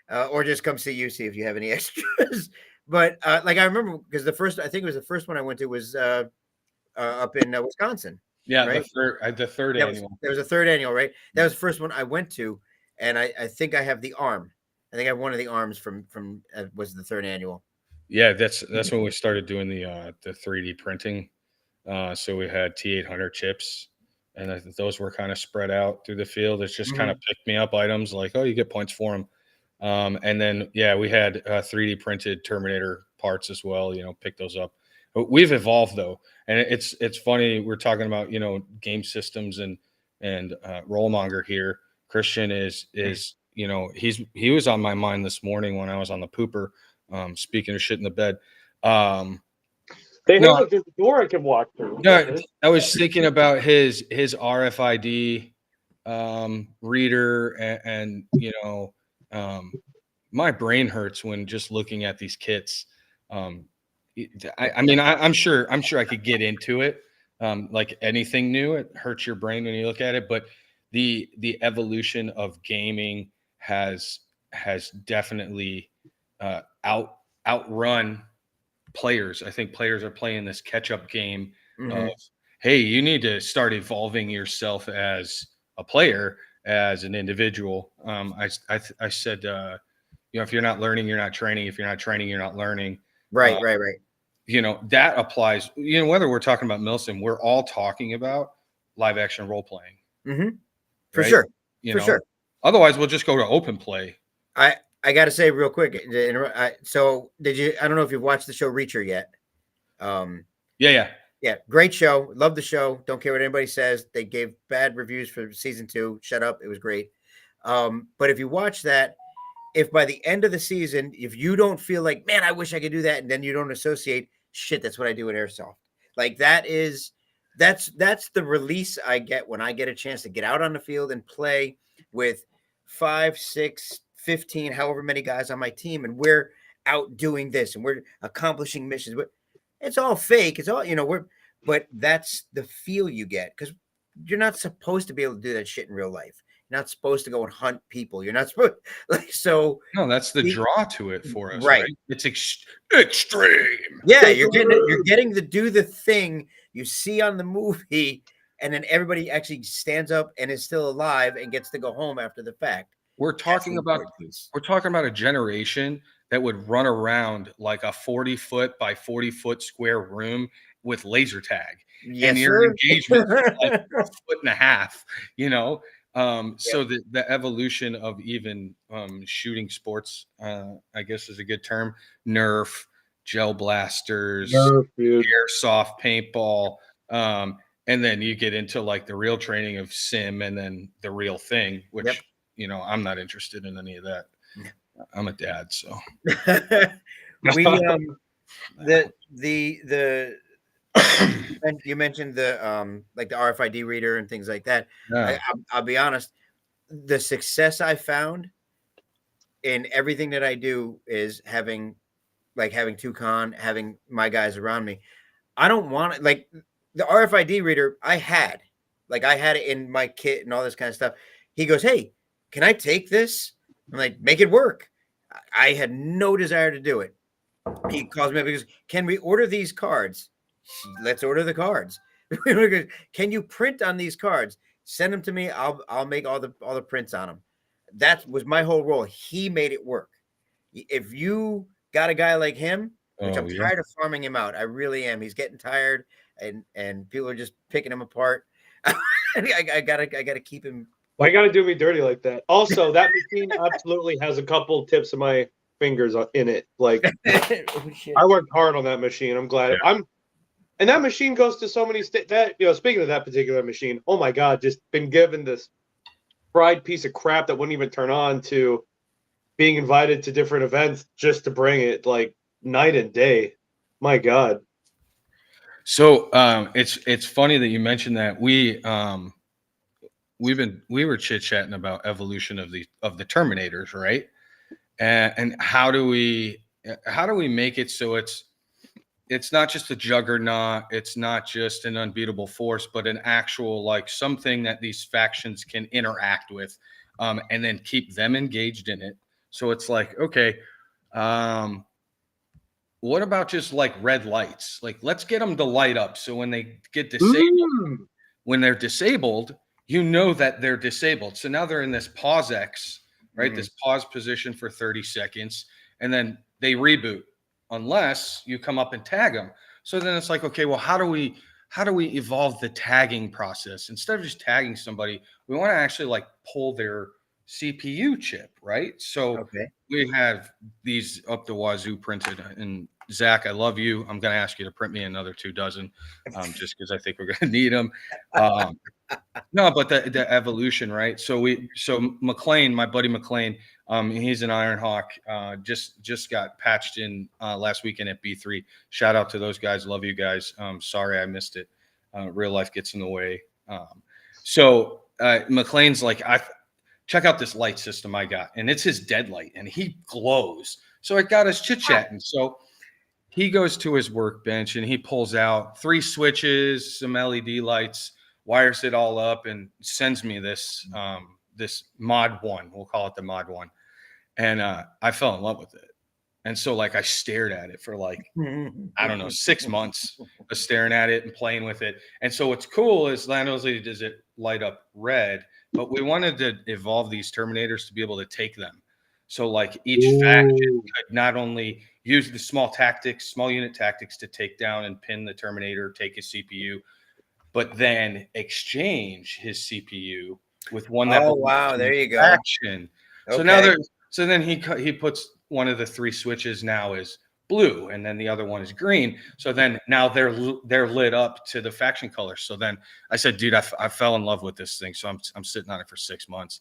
Or just come see you, see if you have any extras. But like I remember because the first one I went to was up in Wisconsin. Yeah, right? the third annual. There was a third annual, right? That was the first one I went to, and I think I have the arm. I think I have one of the arms from was the third annual. Yeah, that's when we started doing the 3D printing. So we had T800 chips, and those were kind of spread out through the field. It's just kind of pick me up items like, oh, you get points for them. And then, we had 3D printed Terminator parts as well, pick those up. But we've evolved though. And it's funny. We're talking about, game systems and Rollmonger here. Christian is, he was on my mind this morning when I was on the pooper, speaking of shit in the bed. They have a door I can walk through. No, I was thinking about his RFID reader and my brain hurts when just looking at these kits. I'm sure I could get into it. Like anything new, it hurts your brain when you look at it. But the evolution of gaming has definitely outrun players. I think players are playing this catch-up game Mm-hmm. of, hey, you need to start evolving yourself as a player, as an individual. I said, if you're not learning, you're not training. If you're not training, you're not learning. Right. That applies, whether we're talking about Milsim, we're all talking about live action role playing. Mm-hmm. For right? sure. Sure. Otherwise, we'll just go to open play. I got to say real quick. So I don't know if you've watched the show Reacher yet. Yeah. Great show. Love the show. Don't care what anybody says. They gave bad reviews for season 2. Shut up. It was great. But if you watch that, if by the end of the season, if you don't feel like, man, I wish I could do that, and then you don't associate, shit, that's what I do in airsoft. Like that's the release I get when I get a chance to get out on the field and play with 5, 6, 15, however many guys on my team, and we're out doing this and we're accomplishing missions. But it's all fake. It's all, but that's the feel you get, because you're not supposed to be able to do that shit in real life. You're not supposed to go and hunt people. You're not supposed so. No, that's the draw to it for us, right? It's extreme. Yeah, you're getting to do the thing you see on the movie, and then everybody actually stands up and is still alive and gets to go home after the fact. We're talking about a generation that would run around like a 40-foot by 40-foot square room with laser tag. Yes, and your engagement like a foot and a half, So the evolution of even shooting sports, I guess is a good term, Nerf, gel blasters, airsoft, paintball, and then you get into like the real training of sim and then the real thing, which, I'm not interested in any of that. I'm a dad, so. You mentioned the like the RFID reader and things like that. Yeah. I'll be honest, the success I found in everything that I do is having Toucan, having my guys around me. I don't want it, like the RFID reader I had it in my kit and all this kind of stuff. He goes, "Hey, can I take this?" I'm like, "Make it work." I had no desire to do it. He calls me up because, "Can we order these cards?" Let's order the cards. Can you print on these cards? Send them to me. I'll make all the prints on them. That was my whole role. He made it work. If you got a guy like him, which I'm tired of farming him out, I really am. He's getting tired, and people are just picking him apart. I gotta keep him. Why you gotta do me dirty like that? Also, that machine absolutely has a couple tips of my fingers in it. Like, I worked hard on that machine. I'm glad. And that machine goes to so many speaking of that particular machine, oh my God, just been given this fried piece of crap that wouldn't even turn on, to being invited to different events just to bring it, like night and day. My God. So it's funny that you mentioned that. We were chit-chatting about evolution of the Terminators, right? And how do we make it so it's not just a juggernaut, it's not just an unbeatable force, but an actual, like, something that these factions can interact with, and then keep them engaged in it. So it's like, okay, what about just like red lights? Like, let's get them to light up, so when they get disabled, when they're disabled, that they're disabled. So now they're in this pause X, right? This pause position for 30 seconds, and then they reboot, unless you come up and tag them. So then it's like, okay, well, how do we evolve the tagging process? Instead of just tagging somebody, we want to actually like pull their CPU chip, right? So we have these up the wazoo printed. And Zach, I love you. I'm going to ask you to print me another 2 dozen, just because I think we're going to need them. No, but the evolution, right? So McLean, my buddy McLean, he's an Iron Hawk, just got patched in last weekend at B3. Shout out to those guys. Love you guys. Sorry I missed it. Real life gets in the way. So McLean's like, check out this light system I got, and it's his dead light, and he glows. So it got us chit-chatting. So he goes to his workbench and he pulls out 3 switches, some LED lights, wires it all up, and sends me this mod 1. We'll call it the mod 1. And I fell in love with it. And so like I stared at it for like, I don't know, 6 months of staring at it and playing with it. And so what's cool is not only does it light up red, but we wanted to evolve these Terminators to be able to take them. So like each faction could not only use the small unit tactics to take down and pin the Terminator, take his CPU, but then exchange his CPU with one that there you go. faction. So now then he puts one of the 3 switches now is blue, and then the other one is green. So then now they're lit up to the faction colors. So then I said, dude, I fell in love with this thing. So I'm sitting on it for 6 months,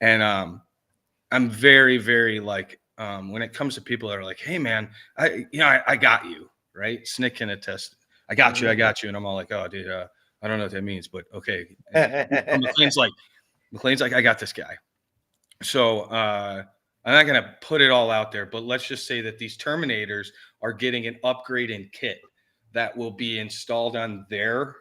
and I'm very, very like when it comes to people that are like, hey man, I got you, right? Snick can attest. I got you, and I'm all like, oh dude, I don't know what that means, but okay. McLean's like, I got this guy. So I'm not going to put it all out there, but let's just say that these Terminators are getting an upgrade in kit that will be installed on their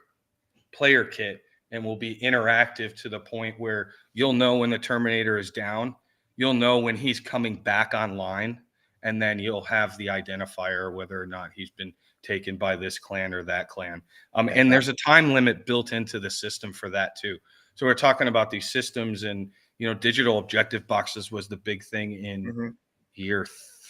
player kit and will be interactive to the point where you'll know when the Terminator is down, you'll know when he's coming back online, and then you'll have the identifier whether or not he's been taken by this clan or that clan. And there's a time limit built into the system for that too. So we're talking about these systems, and digital objective boxes was the big thing in year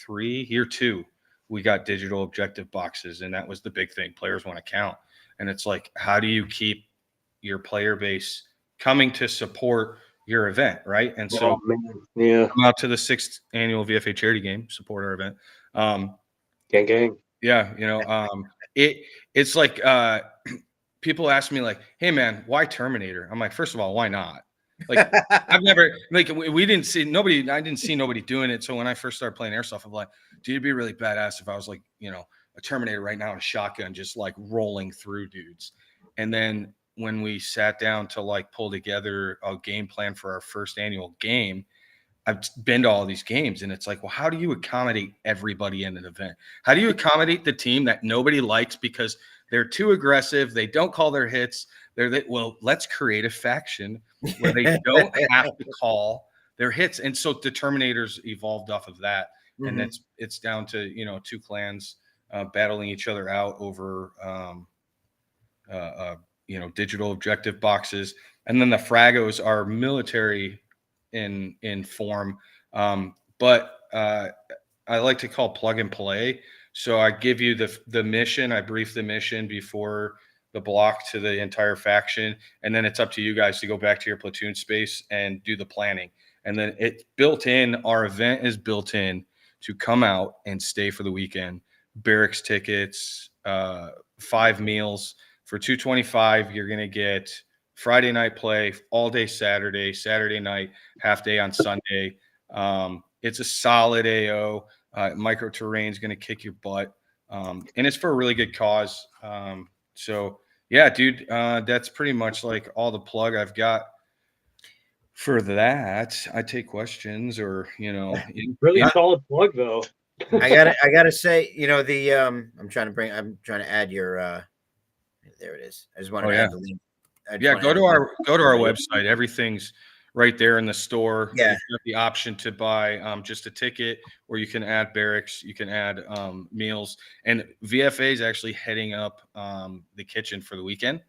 2. We got digital objective boxes, and that was the big thing. Players want to count. And it's like, how do you keep your player base coming to support your event, right? And so come out to the 6th annual VFA charity game, support our event. Gang. Yeah, it's like people ask me like, hey man, why Terminator? I'm like, first of all, why not? Like I've never like we didn't see nobody. I didn't see nobody doing it. So when I first started playing airsoft, I'm like, dude, it'd be really badass if I was like, a Terminator right now in a shotgun, just like rolling through dudes. And then when we sat down to like pull together a game plan for our first annual game, I've been to all these games, and it's like, well, how do you accommodate everybody in an event? How do you accommodate the team that nobody likes because they're too aggressive? They don't call their hits. Well, let's create a faction where they don't have to call their hits. And so the Terminators evolved off of that. And it's down to, 2 clans battling each other out over, digital objective boxes. And then the Fragos are military in form. But I like to call plug and play. So I give you the mission. I brief the mission before the block to the entire faction, and then it's up to you guys to go back to your platoon space and do the planning. And then it's built in. Our event is built in to come out and stay for the weekend. Barracks tickets, 5 meals for $225. You're gonna get Friday night play, all day Saturday night, half day on Sunday. It's a solid AO. Micro terrain's gonna kick your butt, and it's for a really good cause. So yeah, dude, that's pretty much like all the plug I've got for that. I take questions or, really solid plug though. I gotta say, I'm trying to add your, there it is. I just want to add the link. Go to our website. Everything's right there in the store. Yeah. You've got the option to buy just a ticket, or you can add barracks, you can add meals. And VFA is actually heading up the kitchen for the weekend.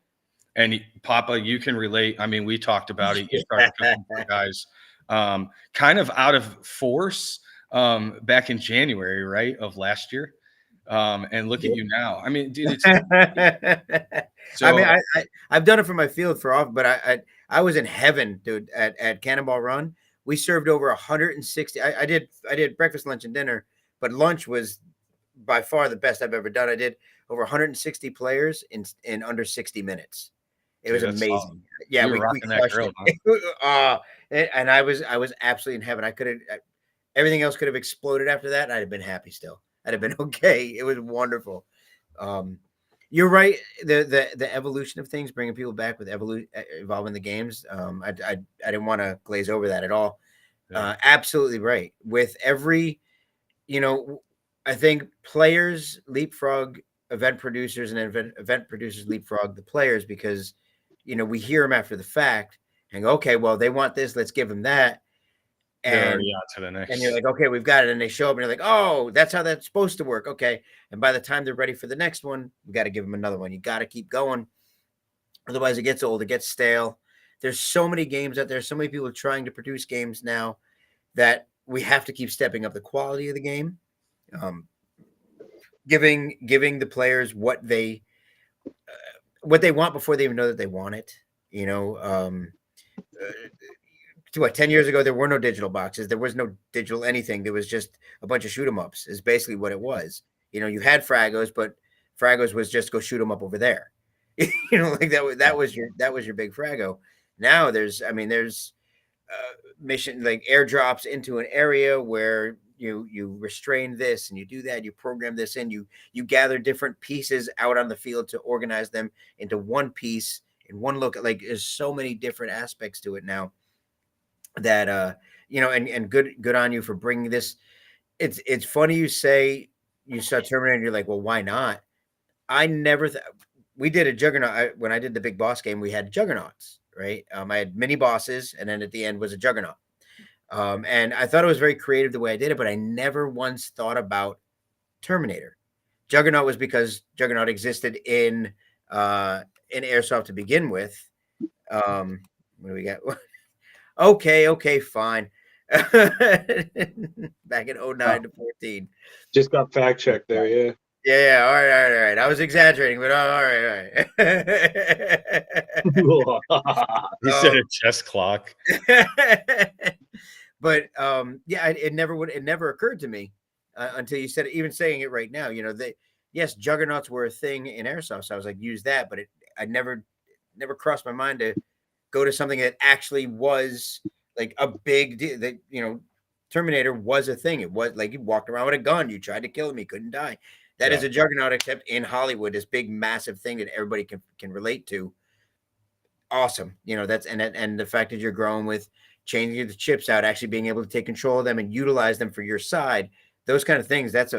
And Papa, you can relate. I mean, we talked about it. You started cooking for guys kind of out of force back in January, right, of last year. And look at you now. I mean, dude, it's so, I mean, I've done it for my field for off, but I was in heaven, dude, at Cannonball Run. We served over 160. I did breakfast, lunch, and dinner, but lunch was by far the best I've ever done. I did over 160 players in under 60 minutes. It was amazing. Awesome. Yeah, we crushed it. And I was absolutely in heaven. I could have everything else could have exploded after that, and I'd have been happy still. I'd have been okay. It was wonderful. You're right. The evolution of things, bringing people back with evolving the games. I didn't want to glaze over that at all. Yeah. Absolutely right. With every, I think players leapfrog event producers, and event producers leapfrog the players because, we hear them after the fact and go, okay, well, they want this, let's give them that. they're already on to the next. And you're like, okay, we've got it. And they show up and you're like, oh, that's how that's supposed to work. Okay. And by the time they're ready for the next one, you got to give them another one. You got to keep going. Otherwise, it gets old, it gets stale. There's so many games out there. So many people trying to produce games now that we have to keep stepping up the quality of the game, giving the players what they want before they even know that they want it. You know, 10 years ago, there were no digital boxes. There was no digital anything. There was just a bunch of shoot 'em ups is basically what it was. You know, you had Fragos, but Fragos was just go shoot 'em up over there. You know, like that was your big Frago. Now there's mission like airdrops into an area where you restrain this and you do that, you program this in, you gather different pieces out on the field to organize them into one piece in one look. Like there's so many different aspects to it now that you know, and good on you for bringing this. It's funny you say you saw Terminator and you're like, well, why not? I never we did a Juggernaut. When I did the Big Boss game, we had Juggernauts, right? I had mini bosses, and then at the end was a Juggernaut. And I thought it was very creative the way I did it, but I never once thought about Terminator. Juggernaut was because Juggernaut existed in Airsoft to begin with. What do we got? Okay, fine. Back in 09 to 14. Just got fact checked there, yeah. Yeah, all right. I was exaggerating, but all right. He said a chess clock. But yeah, it never occurred to me until you said it. Even saying it right now, you know, yes, Juggernauts were a thing in Airsoft, so I was like, use that, but I never crossed my mind to go to something that actually was like a big deal. That, you know, Terminator was a thing. It was like you walked around with a gun, you tried to kill him, he couldn't die. That is a Juggernaut, except in Hollywood, this big, massive thing that everybody can relate to. Awesome. You know, and the fact that you're growing with changing the chips out, actually being able to take control of them and utilize them for your side, those kind of things, that's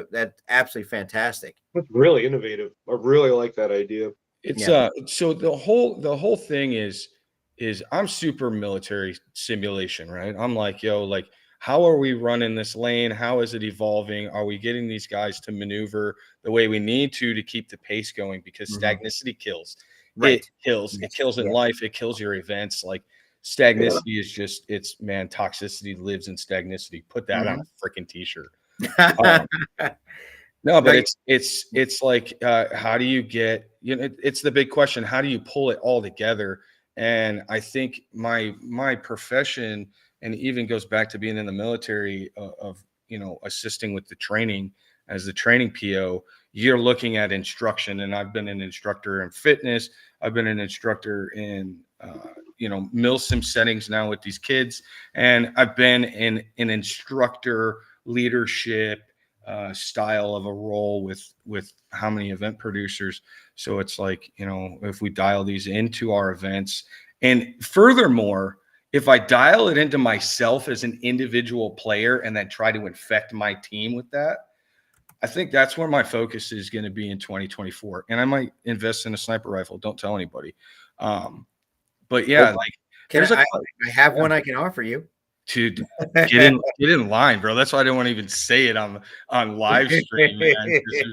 absolutely fantastic. That's really innovative. I really like that idea. It's so the whole thing is I'm super military simulation, right? I'm like, yo, like, how are we running this lane? How is it evolving? Are we getting these guys to maneuver the way we need to keep the pace going? Because stagnicity kills. Right. It kills. It kills in life. It kills your events. Like stagnicity is just, toxicity lives in stagnicity. Put that on a freaking t-shirt. No, but it's like, how do you get, you know, it's the big question. How do you pull it all together? And I think my profession, and it even goes back to being in the military of, you know, assisting with the training as the training PO, you're looking at instruction. And I've been an instructor in fitness. I've been an instructor in, you know, milsim settings now with these kids. And I've been in an instructor leadership style of a role with how many event producers. So it's like, you know, if we dial these into our events, and furthermore, if I dial it into myself as an individual player and then try to infect my team with that, I think that's where my focus is going to be in 2024. And I might invest in a sniper rifle. Don't tell anybody. But yeah, like I have one I can offer you. Dude, get in line, bro. That's why I don't want to even say it on live stream, man.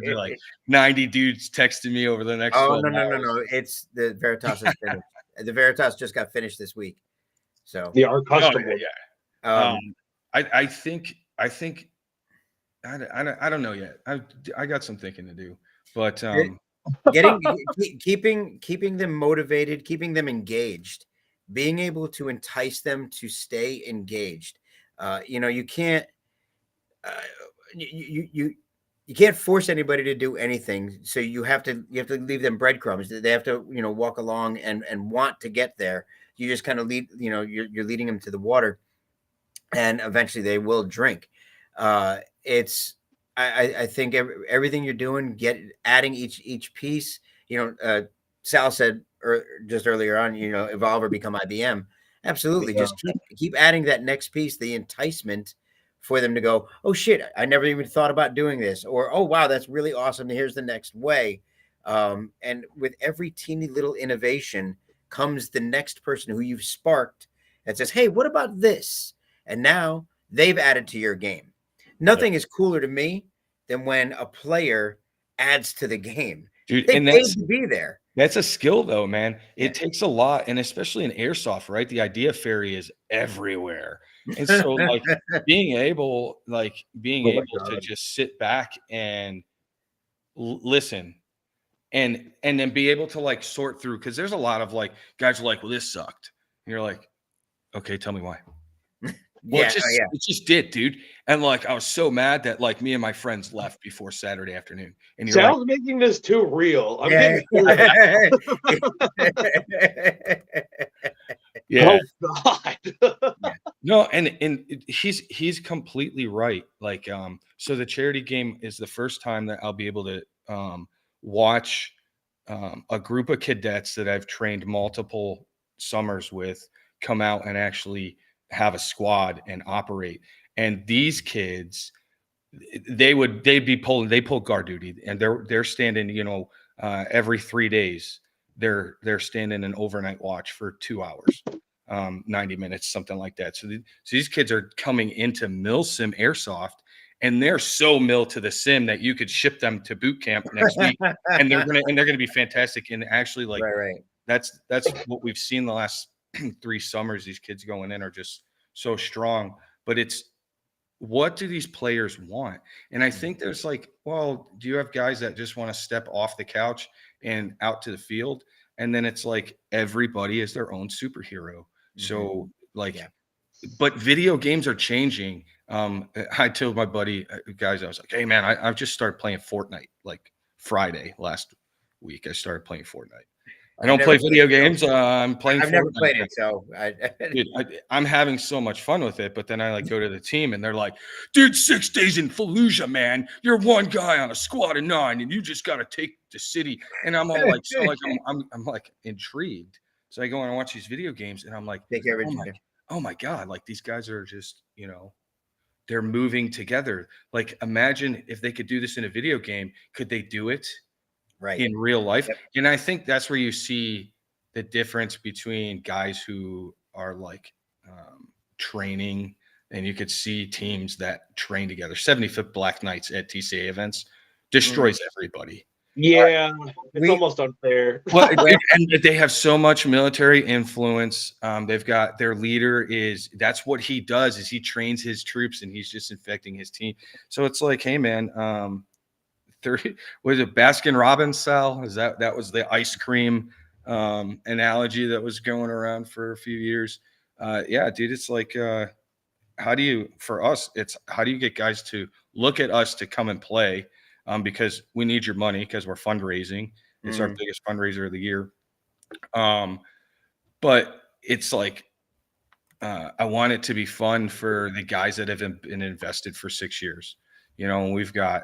There's like 90 dudes texting me over the next. Oh no! It's the Veritas is finished. The Veritas just got finished this week. So yeah, our customer. I think I don't know yet. I got some thinking to do, but keeping them motivated, keeping them engaged, being able to entice them to stay engaged. You know, you can't you can't force anybody to do anything. So you have to leave them breadcrumbs. They have to, you know, walk along and want to get there. You just kind of lead, you know, you're leading them to the water, and eventually they will drink. I think everything you're doing, adding each piece. You know, Sal said just earlier on, you know, evolve or become IBM. Absolutely, just keep adding that next piece, the enticement for them to go, oh shit, I never even thought about doing this, or oh wow, that's really awesome. Here's the next way. And with every teeny little innovation comes the next person who you've sparked that says, hey, what about this? And now they've added to your game. Nothing is cooler to me than when a player adds to the game. Dude, They and paid to be there. that's a skill though, man. It takes a lot, and especially in airsoft, right? The idea fairy is everywhere. And so like being able to just sit back and listen and then be able to like sort through, because there's a lot of like guys are like, well, this sucked. And you're like, okay, tell me why. Well, it just did, dude. And like, I was so mad that like me and my friends left before Saturday afternoon. And you're Sal's making this too real. I'm getting yeah. Oh God. No, and he's completely right. Like, so the charity game is the first time that I'll be able to watch a group of cadets that I've trained multiple summers with come out and actually have a squad and operate. And these kids, they pull guard duty, and they're standing, every 3 days they're standing an overnight watch for 2 hours, 90 minutes, something like that. So these kids are coming into Milsim Airsoft, and they're so mill to the sim that you could ship them to boot camp next week, and they're gonna be fantastic. And actually, like, that's what we've seen the last 3 summers. These kids going in are just so strong. But it's, what do these players want? And I think there's like, well, do you have guys that just want to step off the couch and out to the field? And then it's like everybody is their own superhero. So like, but video games are changing. I told my buddy guys, I was like, hey man, I've just started playing Fortnite. Like Friday last week, I started playing Fortnite. I don't play video games. I'm playing. I've never played it, so dude, I'm having so much fun with it. But then I like go to the team, and they're like, "Dude, 6 days in Fallujah, man. You're one guy on a squad of 9, and you just got to take the city." And I'm all like, so like I'm like intrigued. So I go and watch these video games, and I'm like, oh my god, like these guys are just, they're moving together. Like, imagine if they could do this in a video game. Could they do it? In real life? And I think that's where you see the difference between guys who are like training, and you could see teams that train together. 75th Black Knights at TCA events destroys everybody. Yeah, it's almost unfair. Well, and they have so much military influence. They've got their leader that's what he does, is he trains his troops, and he's just infecting his team. So it's like, hey man, was it Baskin Robbins, Sal? That was the ice cream analogy that was going around for a few years. Yeah, dude, it's like, how do you get guys to look at us to come and play? Because we need your money, because we're fundraising. It's our biggest fundraiser of the year. But it's like, I want it to be fun for the guys that have been invested for 6 years. We've got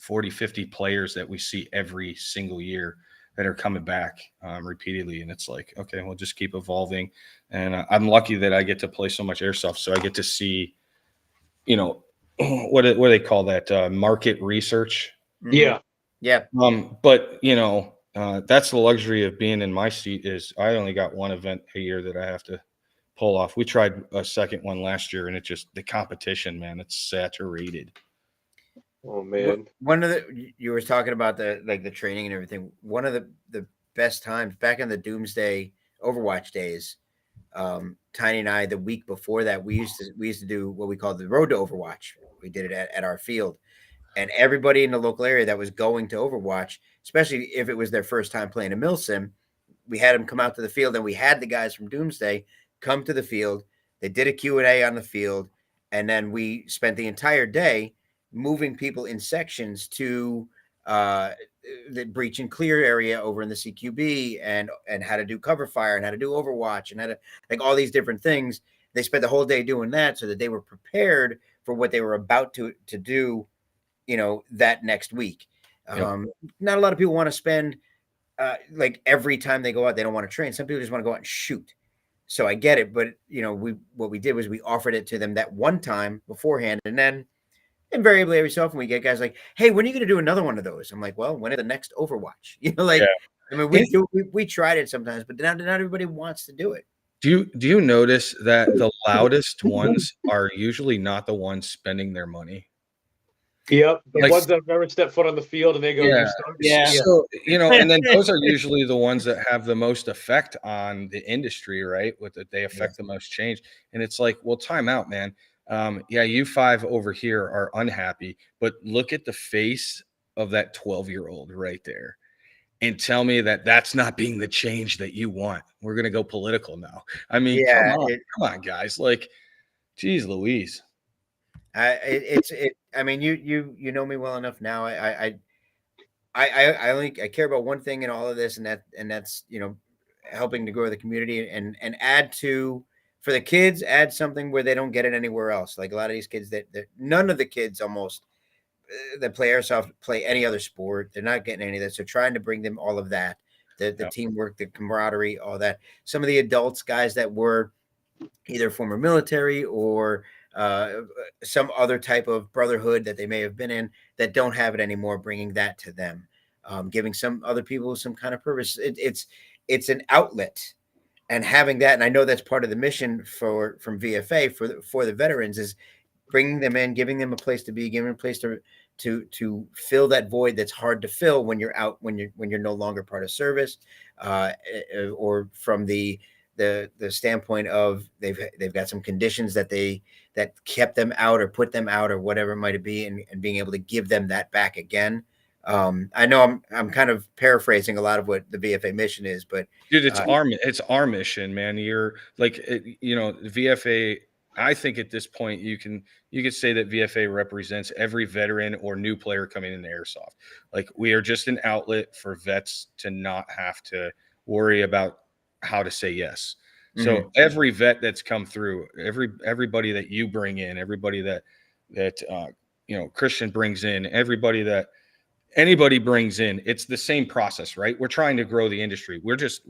40, 50 players that we see every single year that are coming back repeatedly. And it's like, okay, we'll just keep evolving. And I'm lucky that I get to play so much airsoft. So I get to see, what do they call that? Market research. Yeah. Yeah. But that's the luxury of being in my seat, is I only got one event a year that I have to pull off. We tried a second one last year, and it just, the competition, man, it's saturated. Oh man. You were talking about the training and everything. One of the best times back in the Doomsday Overwatch days, Tiny and I, the week before that, we used to do what we called the Road to Overwatch. We did it at our field, and everybody in the local area that was going to Overwatch, especially if it was their first time playing a milsim, we had them come out to the field, and we had the guys from Doomsday come to the field. They did a Q&A on the field, and then we spent the entire day moving people in sections to the breach and clear area over in the CQB, and how to do cover fire, and how to do Overwatch, and how to, like, all these different things. They spent the whole day doing that so that they were prepared for what they were about to do, that next week. Not a lot of people want to spend like every time they go out, they don't want to train. Some people just want to go out and shoot. So I get it, but what we did was we offered it to them that one time beforehand, and then invariably every so often we get guys like, hey, when are you going to do another one of those? I'm like, well, when is the next Overwatch? I mean, we tried it sometimes, but not everybody wants to do it. Do you notice that the loudest ones are usually not the ones spending their money? Yep, the Like, ones that never step foot on the field and they go, yeah. "You start." Yeah. So, and then those are usually the ones that have the most effect on the industry, right? With that they affect the most change. And it's like, well, time out, man. Yeah, you five over here are unhappy, but look at the face of that 12-year-old right there and tell me that that's not being the change that you want. We're going to go political now. I mean, Yeah, come on, guys. Like, geez, Louise. I mean, you know me well enough now. I care about one thing in all of this, and that's helping to grow the community and add to for the kids, add something where they don't get it anywhere else. Like a lot of these kids that none of the kids almost that play airsoft play any other sport. They're not getting any of that. So trying to bring them all of that, the teamwork, the camaraderie, all that. Some of the adults, guys that were either former military or some other type of brotherhood that they may have been in that don't have it anymore, bringing that to them, giving some other people some kind of purpose. It's an outlet, and having that, and I know that's part of the mission from VFA for the veterans is bringing them in, giving them a place to be, giving them a place to fill that void that's hard to fill when you're out, when you're no longer part of service, or from the standpoint of they've got some conditions that kept them out or put them out or whatever it might be, and being able to give them that back again. I know I'm kind of paraphrasing a lot of what the VFA mission is, but dude, it's our mission, man. You're like, VFA. I think at this point you could say that VFA represents every veteran or new player coming into airsoft. Like, we are just an outlet for vets to not have to worry about how to say yes. So every vet that's come through, everybody that you bring in, everybody that Christian brings in, everybody that anybody brings in, it's the same process, right? We're trying to grow the industry. We're just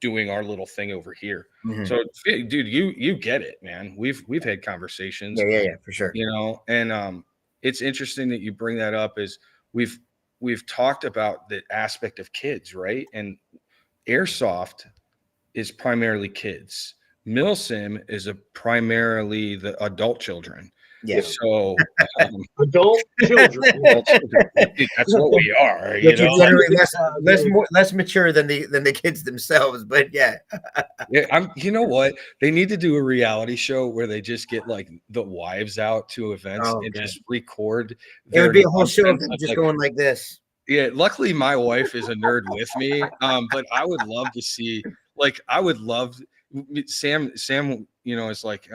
doing our little thing over here. So, dude, you get it, man. We've had conversations. Yeah, for sure. And it's interesting that you bring that up. Is we've talked about the aspect of kids, right? And airsoft is primarily kids. Milsim is primarily the adult children. Yeah. So adult children. That's what we are. Generally less mature than the kids themselves. But yeah. You know what? They need to do a reality show where they just get like the wives out to events and just record. It would be a whole show of them just going like this. Yeah, luckily my wife is a nerd with me. But I would love to see, Sam, is like,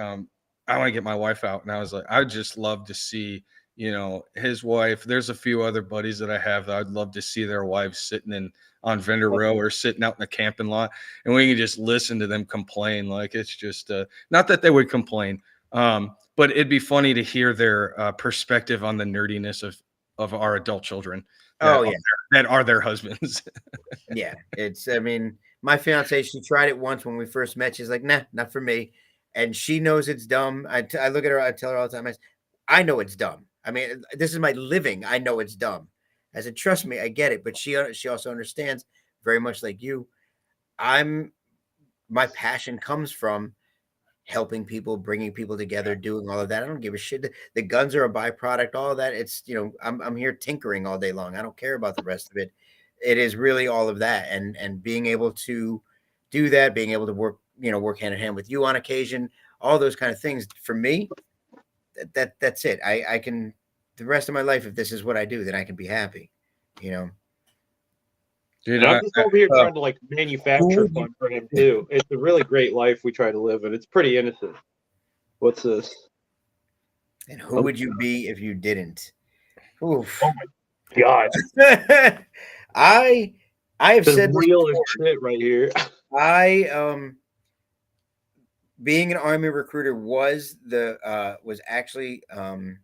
I want to get my wife out. And I was like, I'd just love to see, his wife. There's a few other buddies that I have that I'd love to see their wives sitting on vendor row or sitting out in the camping lot. And we can just listen to them complain. Like, it's just, not that they would complain, but it'd be funny to hear their perspective on the nerdiness of our adult children. That are their husbands. Yeah. I mean, my fiance, she tried it once when we first met. She's like, nah, not for me. And she knows it's dumb. I look at her, I tell her all the time, I know it's dumb. I mean, this is my living. I know it's dumb. I said, trust me, I get it. But she also understands, very much like you. My passion comes from helping people, bringing people together, doing all of that. I don't give a shit. The guns are a byproduct, all of that. It's, I'm here tinkering all day long. I don't care about the rest of it. It is really all of that. And being able to do that, being able to work hand in hand with you on occasion, all those kind of things. For me, that's it. I can, the rest of my life, if this is what I do, then I can be happy, Dude, I'm just over here trying to like manufacture fun for him too. It's a really great life we try to live, and it's pretty innocent. What's this? And who would you be if you didn't? Oof. Oh my god! I have said real shit right here. Being an Army recruiter was actually one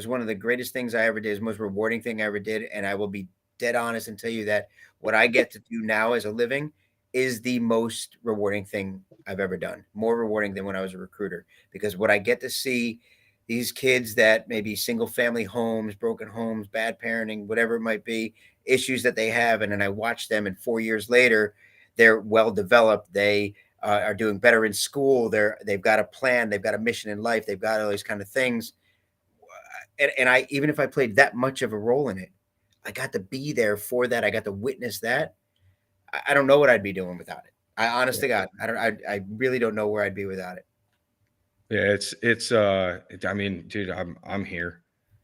of the greatest things I ever did, the most rewarding thing I ever did, and I will be dead honest and tell you that what I get to do now as a living is the most rewarding thing I've ever done. More rewarding than when I was a recruiter, because what I get to see these kids that maybe single family homes, broken homes, bad parenting, whatever it might be, issues that they have. And then I watch them, and 4 years later, they're well developed. They are doing better in school. They've got a plan. They've got a mission in life. They've got all these kind of things. And I, even if I played that much of a role in it, I got to be there for that. I got to witness that. I don't know what I'd be doing without it. I honest to God, I really don't know where I'd be without it. Yeah, I mean, dude, I'm here,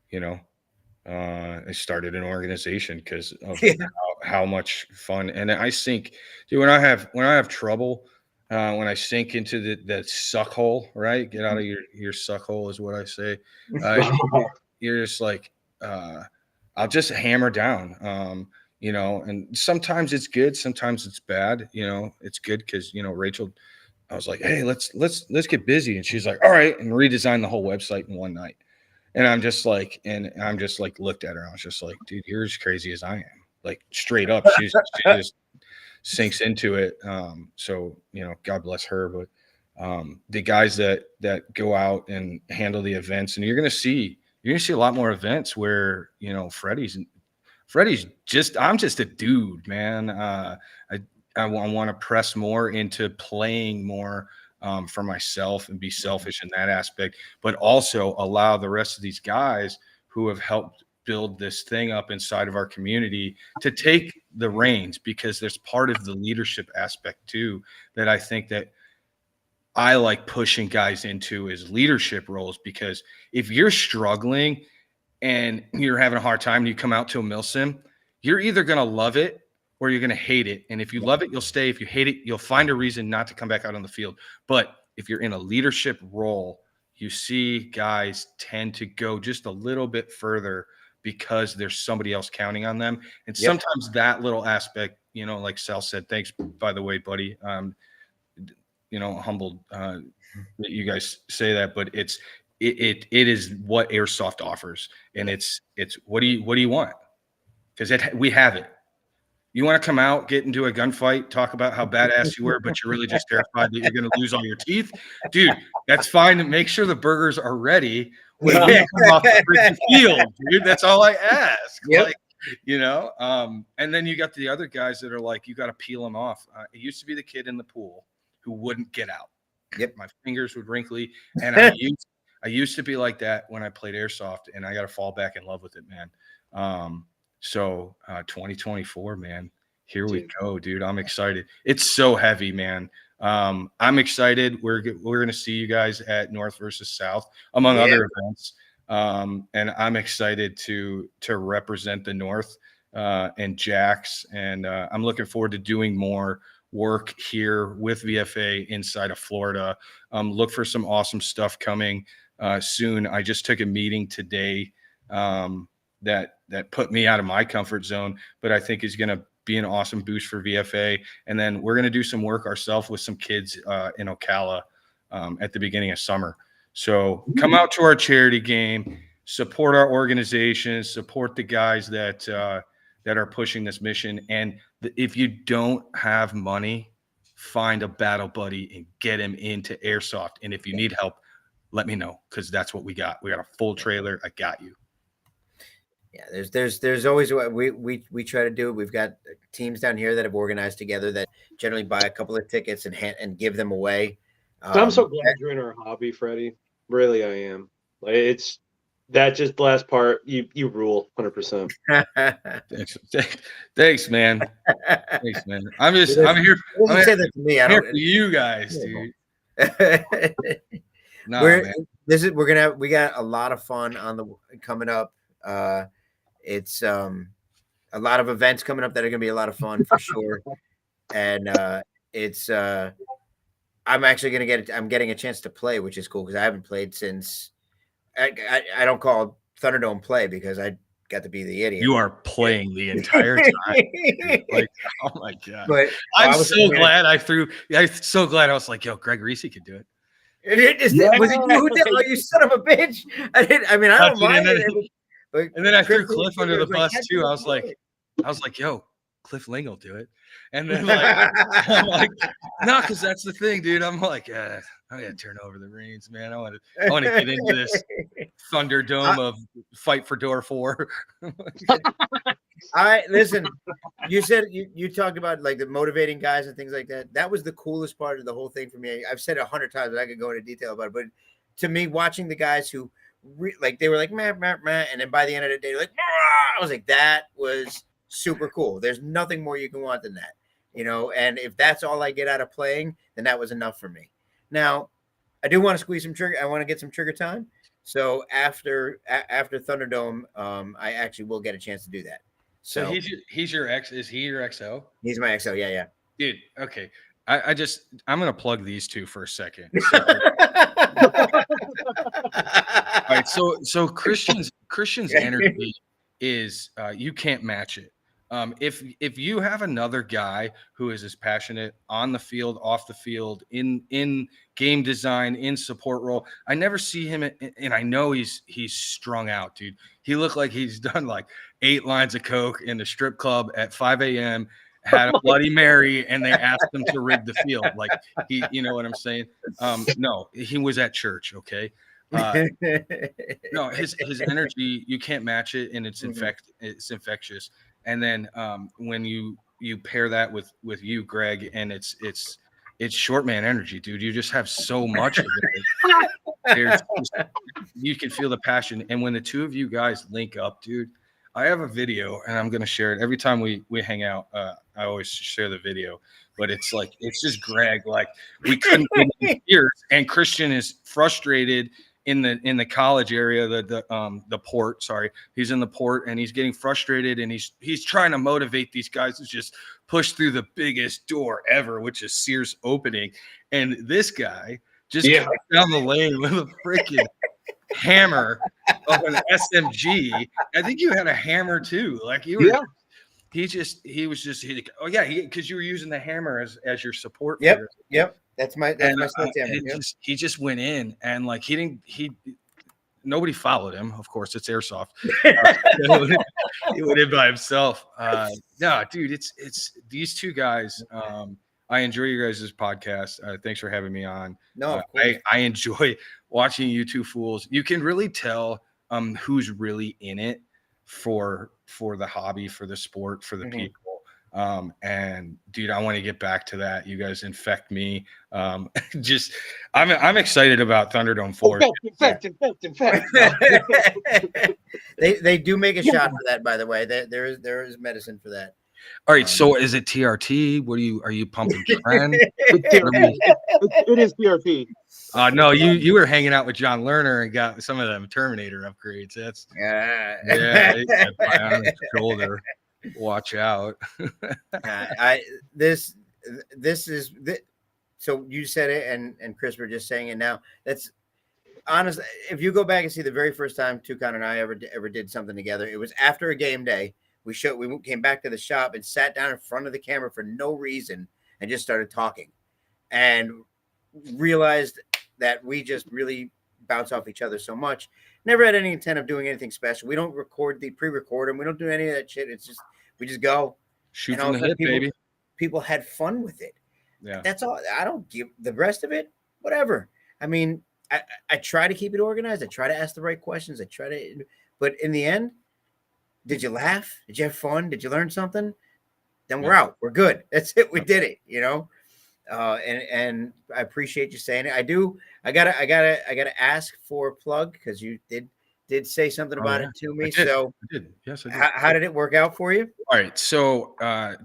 you know. I started an organization because of how much fun, and I sink, dude, when I have trouble, when I sink into that suck hole, right? Get out of your suck hole is what I say. You're just like, I'll just hammer down, you know, and sometimes it's good, sometimes it's bad. You know, it's good because, you know, Rachel, I was like, hey, let's get busy, and she's like, all right, and redesign the whole website in one night. And I'm just like looked at her. I was just like, dude, you're as crazy as I am. Like straight up, she just sinks into it. So, you know, God bless her. But the guys that go out and handle the events, and you're gonna see a lot more events where, you know, Freddie's just, I'm just a dude, man. I want to press more into playing more for myself and be selfish in that aspect, but also allow the rest of these guys who have helped build this thing up inside of our community to take the reins, because there's part of the leadership aspect too that I think that I like pushing guys into is leadership roles. Because if you're struggling and you're having a hard time and you come out to a milsim, you're either going to love it or you're going to hate it. And if you love it, you'll stay. If you hate it, you'll find a reason not to come back out on the field. But if you're in a leadership role, you see guys tend to go just a little bit further because there's somebody else counting on them. And sometimes that little aspect, you know, like Sal said, thanks, by the way, buddy. You know, humbled that you guys say that, but it is what Airsoft offers. And it's what do you want? Because we have it. You want to come out, get into a gunfight, talk about how badass you were, but you're really just terrified that you're going to lose all your teeth, dude. That's fine. Make sure the burgers are ready when we come off the freaking field, dude. That's all I ask. Yep. Like, you know. And then you got the other guys that are like, you got to peel them off. It used to be the kid in the pool who wouldn't get out. Yep. My fingers would wrinkly, and I used to be like that when I played Airsoft, and I got to fall back in love with it, man. So 2024, man, here we go, dude. I'm excited. It's so heavy, man. I'm excited. We're going to see you guys at North versus South, among other events. And I'm excited to represent the North and Jax. And I'm looking forward to doing more work here with VFA inside of Florida. Look for some awesome stuff coming soon. I just took a meeting today that put me out of my comfort zone, but I think is going to be an awesome boost for VFA. And then we're going to do some work ourselves with some kids in Ocala at the beginning of summer. So come out to our charity game, support our organization, support the guys that are pushing this mission. And if you don't have money, find a battle buddy and get him into Airsoft. And if you need help, let me know, because that's what we got. We got a full trailer. I got you. Yeah, there's always what we try to do. We've got teams down here that have organized together that generally buy a couple of tickets and give them away. I'm so glad you're in our hobby, Freddie. Really, I am. Like, it's that just last part. You rule 100%. Thanks, man. Thanks, man. I'm here. I'm here for you guys, dude. We got a lot of fun coming up. It's a lot of events coming up that are going to be a lot of fun for sure. And I'm actually I'm getting a chance to play, which is cool because I haven't played since I don't call Thunderdome play because I got to be the idiot. You are playing the entire time. Like, oh my God. But I'm so glad I was like, yo, Greg Reese could do it. Was it you who did? Oh, you son of a bitch. I don't mind it. And then I threw Cliff under the bus too. I was like, yo, Cliff Ling will do it. And then I'm like, no, because that's the thing, dude. I'm like, I gotta turn over the reins, man. I want to get into this Thunderdome of fight for door 4. Listen, you said you talked about like the motivating guys and things like that. That was the coolest part of the whole thing for me. I've said it 100 times, but I could go into detail about it. But to me, watching the guys who like they were like meh, meh, meh, and then by the end of the day, they're like, I was like, that was super cool. There's nothing more you can want than that, you know. And if that's all I get out of playing, then that was enough for me. Now, I do want to squeeze some trigger. I want to get some trigger time. So after Thunderdome, I actually will get a chance to do that. So he's your X. Is he your XO? He's my XO. Yeah. Dude. Okay. I'm going to plug these two for a second. So, all right. So Christian's energy is, you can't match it. If you have another guy who is as passionate on the field, off the field, in game design, in support role, I never see him, and I know he's strung out, dude. He looked like he's done like 8 lines of coke in the strip club at 5 a.m., had a Bloody Mary, and they asked him to rig the field. Like you know what I'm saying? No, he was at church. Okay. No, his energy, you can't match it, and it's infectious. And then when you pair that with you, Greg, and it's short man energy, dude. You just have so much of it. You can feel the passion. And when the two of you guys link up, dude, I have a video, and I'm gonna share it every time we hang out. I always share the video, but it's just Greg. Like we couldn't get in ears, and Christian is frustrated in the college area, the port. Sorry, he's in the port, and he's getting frustrated, and he's trying to motivate these guys to just push through the biggest door ever, which is Sears opening. And this guy just comes down the lane with a freaking hammer of an SMG. I think you had a hammer too. Like you were. Yeah. Because you were using the hammer as your support. Yep. That's my hammer. He just went in, and like nobody followed him. Of course, it's airsoft. He went in by himself. No, dude, it's these two guys. I enjoy your guys' podcast. Thanks for having me on. No, I enjoy watching you two fools. You can really tell who's really in it for the hobby, for the sport, for the people. And dude, I want to get back to that. You guys infect me. I'm excited about Thunderdome 4. Infect. They do make a shot for that, by the way. There is medicine for that. All right, so is it TRT? Are you pumping trend? It is TRT. No, you were hanging out with John Lerner and got some of them Terminator upgrades. That's bionic shoulder. Watch out. This is so you said it, and Chris were just saying it now. That's honest. If you go back and see the very first time Toucan and I ever did something together, it was after a game day. We came back to the shop and sat down in front of the camera for no reason and just started talking, and realized that we just really bounce off each other so much. Never had any intent of doing anything special. We don't pre-record them. We don't do any of that shit. It's just we just go shoot from the hip, baby. People had fun with it. Yeah, that's all. I don't give the rest of it. Whatever. I mean, I try to keep it organized. I try to ask the right questions. But in the end, did you laugh? Did you have fun? Did you learn something? Then we're out. We're good. That's it. We did it. You know. And I appreciate you saying it. I gotta ask for a plug because you did say something about it to me. I did. Yes, I did. How did it work out for you? All right. So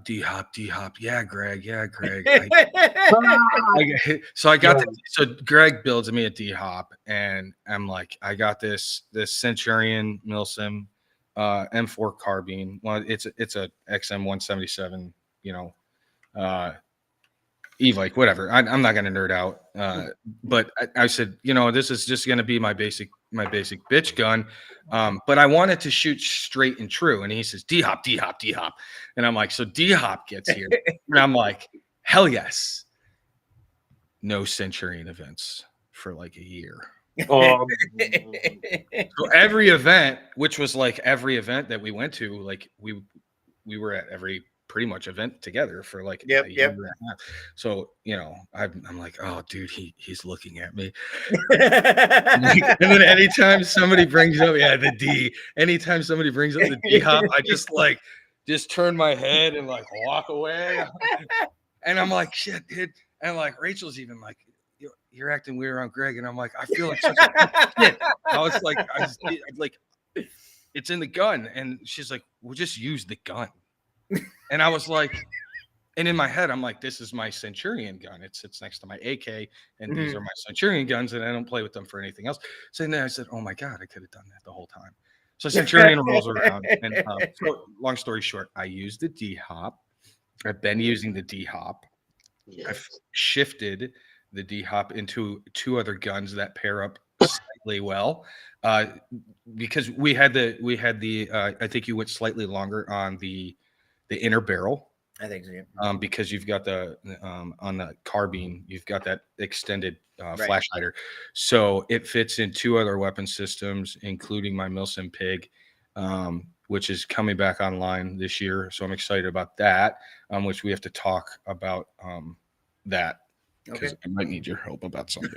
D hop. Yeah, Greg. So Greg builds me a D hop, and I'm like, I got this Centurion Milsim M4 carbine. Well, it's a XM 177, E-Vike, whatever. I'm not going to nerd out. But I said, this is just going to be my basic bitch gun. But I wanted to shoot straight and true. And he says, D-hop. And I'm like, so D-hop gets here. And I'm like, hell yes. No Centurion events for like a year. So every event, which was like every event that we went to, like we were at every pretty much event together for like a year and a half. So I'm like, oh dude, he's looking at me. And then anytime somebody brings up the D hop, I just just turn my head and like walk away. And I'm like, shit, dude. And like Rachel's even like, you're acting weird around Greg. And I'm like, I feel like such a shit. I was like, it's in the gun. And she's like, we'll just use the gun. And I was like, and in my head, I'm like, this is my Centurion gun. It sits next to my AK, and these are my Centurion guns, and I don't play with them for anything else. So then I said, oh my God, I could have done that the whole time. So Centurion rolls around. And so long story short, I used the D-Hop. I've been using the D-Hop. Yes. I've shifted the D-Hop into 2 other guns that pair up slightly well, because we had the I think you went slightly longer on the inner barrel. I think so. Yeah. Because you've got the on the carbine, you've got that extended flash hider, so it fits in 2 other weapon systems, including my Milsim Pig, which is coming back online this year. So I'm excited about that. Which we have to talk about that, because I might need your help about something.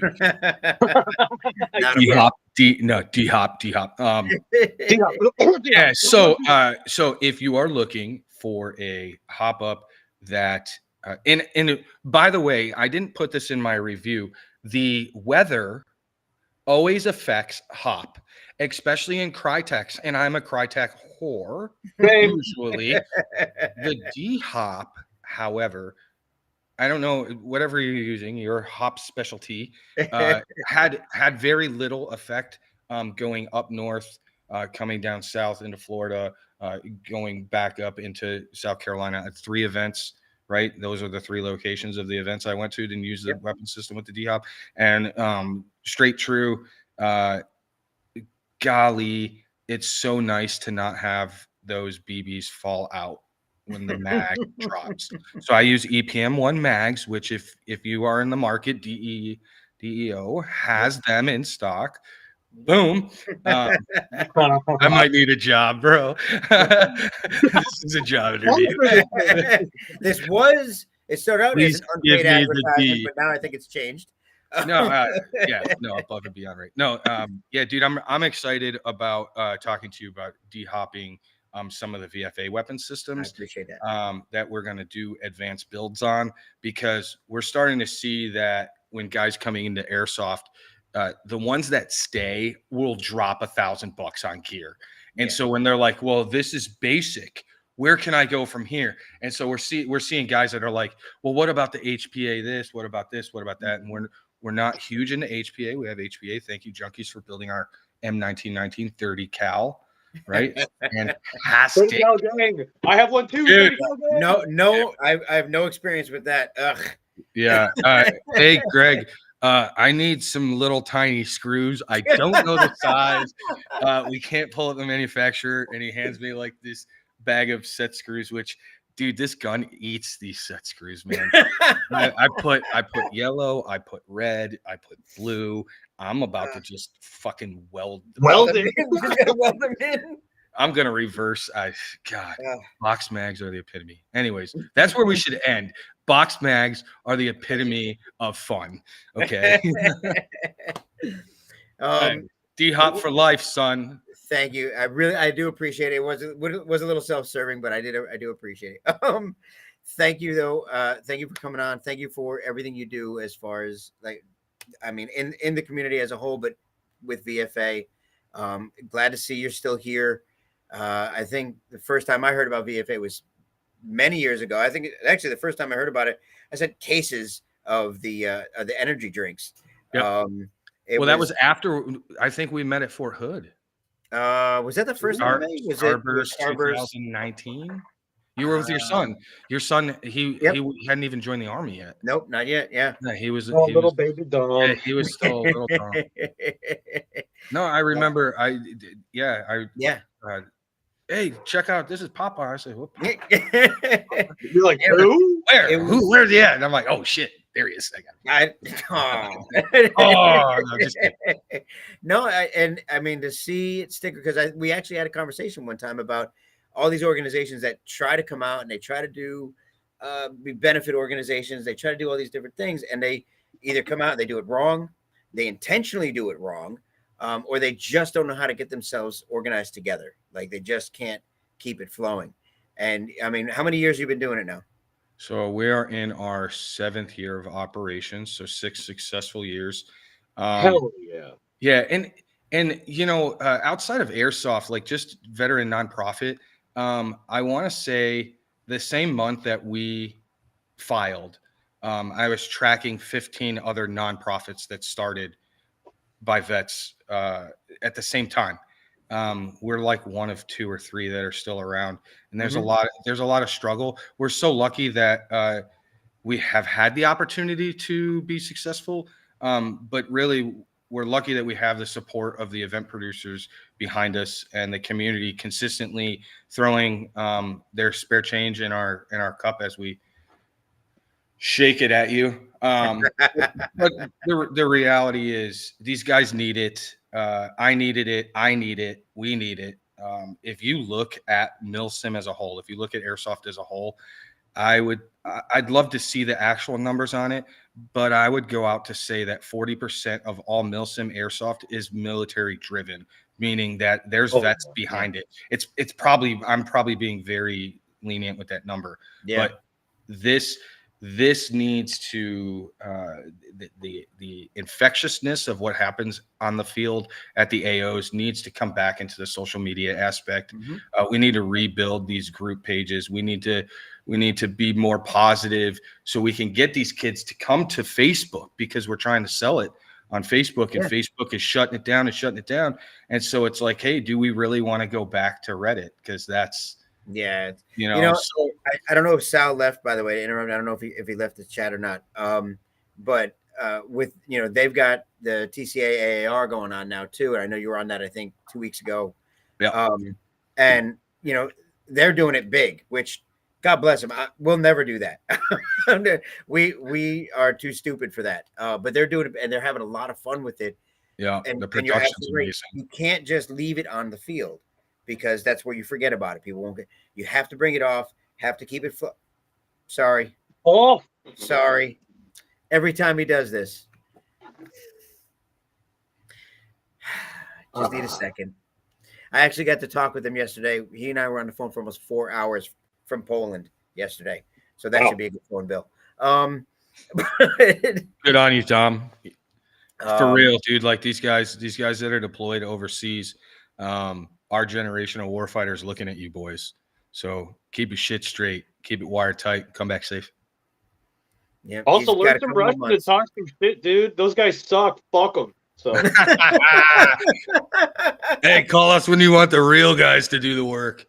D-Hop. Yeah. So if you are looking for a hop up that, and by the way, I didn't put this in my review. The weather always affects hop, especially in Crytek, and I'm a Crytek whore. Usually, the D-Hop, however, I don't know, whatever you're using, your hop specialty, had very little effect going up north, coming down south into Florida, going back up into South Carolina at 3 events, right? Those are the 3 locations of the events I went to. Didn't use the weapon system with the D-Hop. And straight true, golly, it's so nice to not have those BBs fall out when the mag drops. So I use EPM1 mags, which if you are in the market, DEO has them in stock. Boom. I might need a job, bro. This is a job interview. It started out as an unpaid advertisement, but now I think it's changed. No, above and beyond, right? No, yeah, dude, I'm excited about talking to you about de-hopping some of the VFA weapon systems. I appreciate that. That we're going to do advanced builds on, because we're starting to see that when guys coming into airsoft, the ones that stay will drop $1,000 on gear. And so when they're like, well, this is basic, where can I go from here? And so we're seeing guys that are like, well, what about the HPA this? What about this? What about that? And we're not huge into HPA. We have HPA. Thank you, junkies, for building our M1919 30 cal, right? Fantastic. I have one too. Dude, no, I have no experience with that. Ugh. Yeah. Hey, Greg. I need some little tiny screws. I don't know the size. We can't pull up the manufacturer, and he hands me like this bag of set screws, which, dude, this gun eats these set screws, man. I put yellow, I put red, I put blue. I'm about to just fucking weld them in. I'm gonna reverse. Box mags are the epitome. Anyways, that's where we should end. Box mags are the epitome of fun. Okay. D-Hop for life, son. Thank you. I do appreciate it. It was a little self-serving, but I do appreciate it. Thank you though. Thank you for coming on. Thank you for everything you do as far as in the community as a whole, but with VFA. Glad to see you're still here. I think the first time I heard about VFA was many years ago. I think actually the first time I heard about it, I said cases of the energy drinks. Yep. That was after, I think we met at Fort Hood. Was that the first time? Was Starburst 2019? You were with your son. Your son, he hadn't even joined the army yet. Nope, not yet. Yeah. No, he was baby dog. Yeah, he was still a little dog. No, I remember. Hey, check out, this is Papa. I said, what? You're like, who? Where's he at? And I'm like, oh shit, there he is. No, I mean to see it stick, because we actually had a conversation one time about all these organizations that try to come out and they try to do benefit organizations. They try to do all these different things, and they either come out and they do it wrong, they intentionally do it wrong, or they just don't know how to get themselves organized together. Like they just can't keep it flowing. And I mean, how many years you been doing it now? So we are in our 7th year of operations, so 6 successful years. Hell yeah. Yeah, and outside of airsoft, like just veteran nonprofit, I want to say the same month that we filed, I was tracking 15 other nonprofits that started by vets at the same time. We're like one of 2 or 3 that are still around, and there's a lot of struggle. We're so lucky that we have had the opportunity to be successful, but really we're lucky that we have the support of the event producers behind us and the community consistently throwing their spare change in our cup as we shake it at you. But the reality is these guys need it. I needed it. I need it. We need it. If you look at MilSim as a whole, if you look at airsoft as a whole, I'd love to see the actual numbers on it, but I would go out to say that 40% of all MilSim airsoft is military driven, meaning that there's vets behind it. It's probably, I'm probably being very lenient with that number, but this needs to the infectiousness of what happens on the field at the AOs needs to come back into the social media aspect. We need to rebuild these group pages. We need to be more positive so we can get these kids to come to Facebook, because we're trying to sell it on Facebook, and Facebook is shutting it down. And so it's like, hey, do we really want to go back to Reddit? Because that's, so I don't know if Sal left, by the way, to interrupt. I don't know if he left the chat or not. But with, they've got the TCA AAR going on now too. And I know you were on that, I think 2 weeks ago. Yeah. And they're doing it big, which God bless them. We'll never do that. we are too stupid for that. But they're doing it, and they're having a lot of fun with it. Yeah. And the production's amazing. You can't just leave it on the field, because that's where you forget about it. People won't get. You have to bring it off. Have to keep it. Sorry. Every time he does this, just need a second. I actually got to talk with him yesterday. He and I were on the phone for almost 4 hours from Poland yesterday, so that should be a good phone bill. Good on you, Tom. For real, dude. Like these guys that are deployed overseas, our generation of warfighters looking at you boys. So keep your shit straight, keep it wired tight, come back safe. Yeah. Also, learn some Russian to talk some shit, dude. Those guys suck. Fuck them. So, hey, call us when you want the real guys to do the work.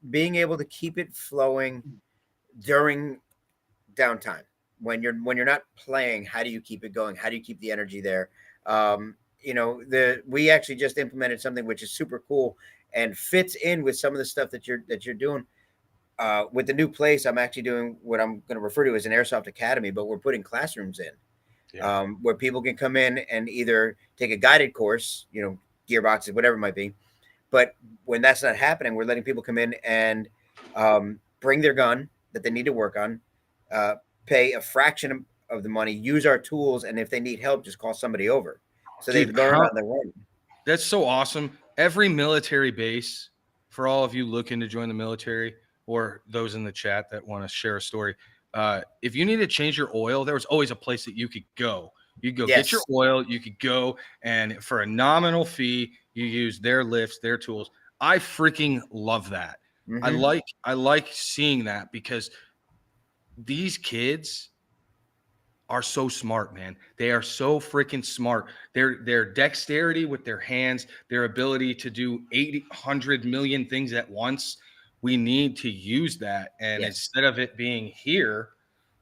Being able to keep it flowing during downtime when you're not playing, how do you keep it going? How do you keep the energy there? We actually just implemented something which is super cool and fits in with some of the stuff that you're doing. With the new place, I'm actually doing what I'm going to refer to as an airsoft academy, but we're putting classrooms in where people can come in and either take a guided course, gearboxes, whatever it might be. But when that's not happening, we're letting people come in and bring their gun that they need to work on, pay a fraction of the money, use our tools, and if they need help, just call somebody over. So they learn on their own. That's so awesome. Every military base, for all of you looking to join the military, or those in the chat that want to share a story, if you need to change your oil, there was always a place that you could go. You could go get your oil. You could go, and for a nominal fee, you use their lifts, their tools. I freaking love that. Mm-hmm. I like seeing that, because these kids are so smart, man. They are so freaking smart. Their dexterity with their hands, their ability to do 800 million things at once. We need to use that. And instead of it being here,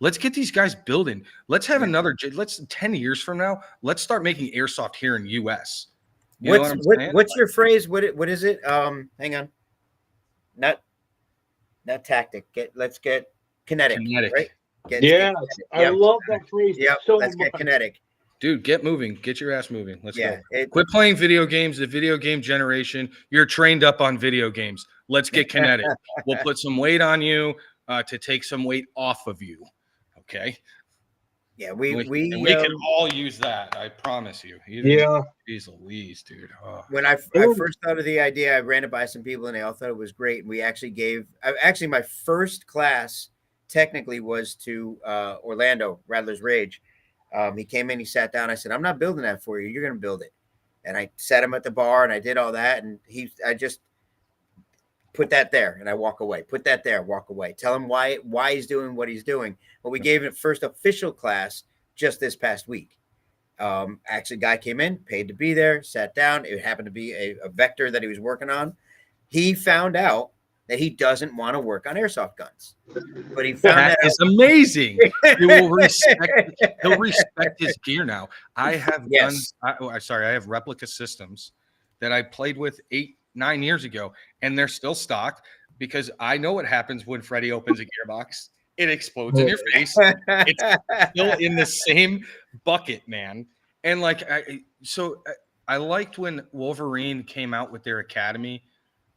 let's get these guys building. Let's have let's 10 years from now, let's start making airsoft here in US. What's your phrase? What is it? Hang on. Not tactic. Let's get kinetic. Right? I love that phrase. Yeah, let's get kinetic. Dude, get moving. Get your ass moving. Let's go. Quit playing video games. The video game generation, you're trained up on video games. Let's get kinetic. We'll put some weight on you to take some weight off of you. Okay? Yeah, we can all use that. I promise you. Jeez Louise, dude. Oh. When I first thought of the idea, I ran it by some people and they all thought it was great. And we actually actually my first class technically was to Orlando, Rattler's Rage. He came in, he sat down. I said, I'm not building that for you. You're going to build it. And I sat him at the bar and I did all that. And I just put that there and I walk away, put that there, walk away, tell him why he's doing what he's doing. But we gave him first official class just this past week. Actually, guy came in, paid to be there, sat down. It happened to be a vector that he was working on. He found out that he doesn't want to work on airsoft guns, but he found that is amazing. He'll respect his gear now. I have guns. I have replica systems that I played with 8-9 years ago, and they're still stocked because I know what happens when Freddie opens a gearbox. It explodes in your face. It's still in the same bucket, man. And like, I liked when Wolverine came out with their academy,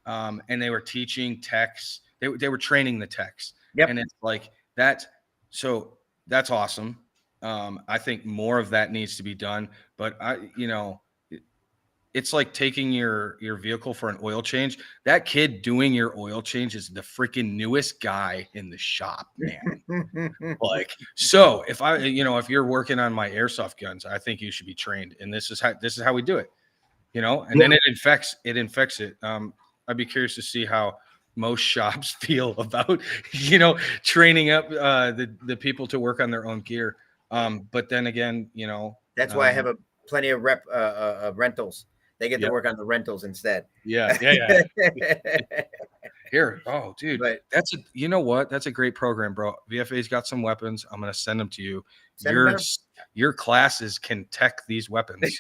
and they were teaching techs. They were training the techs. Yep. And it's like that. So that's awesome. I think more of that needs to be done. But it's like taking your vehicle for an oil change. That kid doing your oil change is the freaking newest guy in the shop, man. Like, so if you're working on my airsoft guns, I think you should be trained. And this is how we do it, and then it infects it. I'd be curious to see how most shops feel about, training up the people to work on their own gear. But then again, that's why I have plenty of rentals. They get to work on the rentals instead. Yeah. Here. Oh, dude. But that's a great program, bro. VFA's got some weapons. I'm going to send them to you. Your classes can tech these weapons.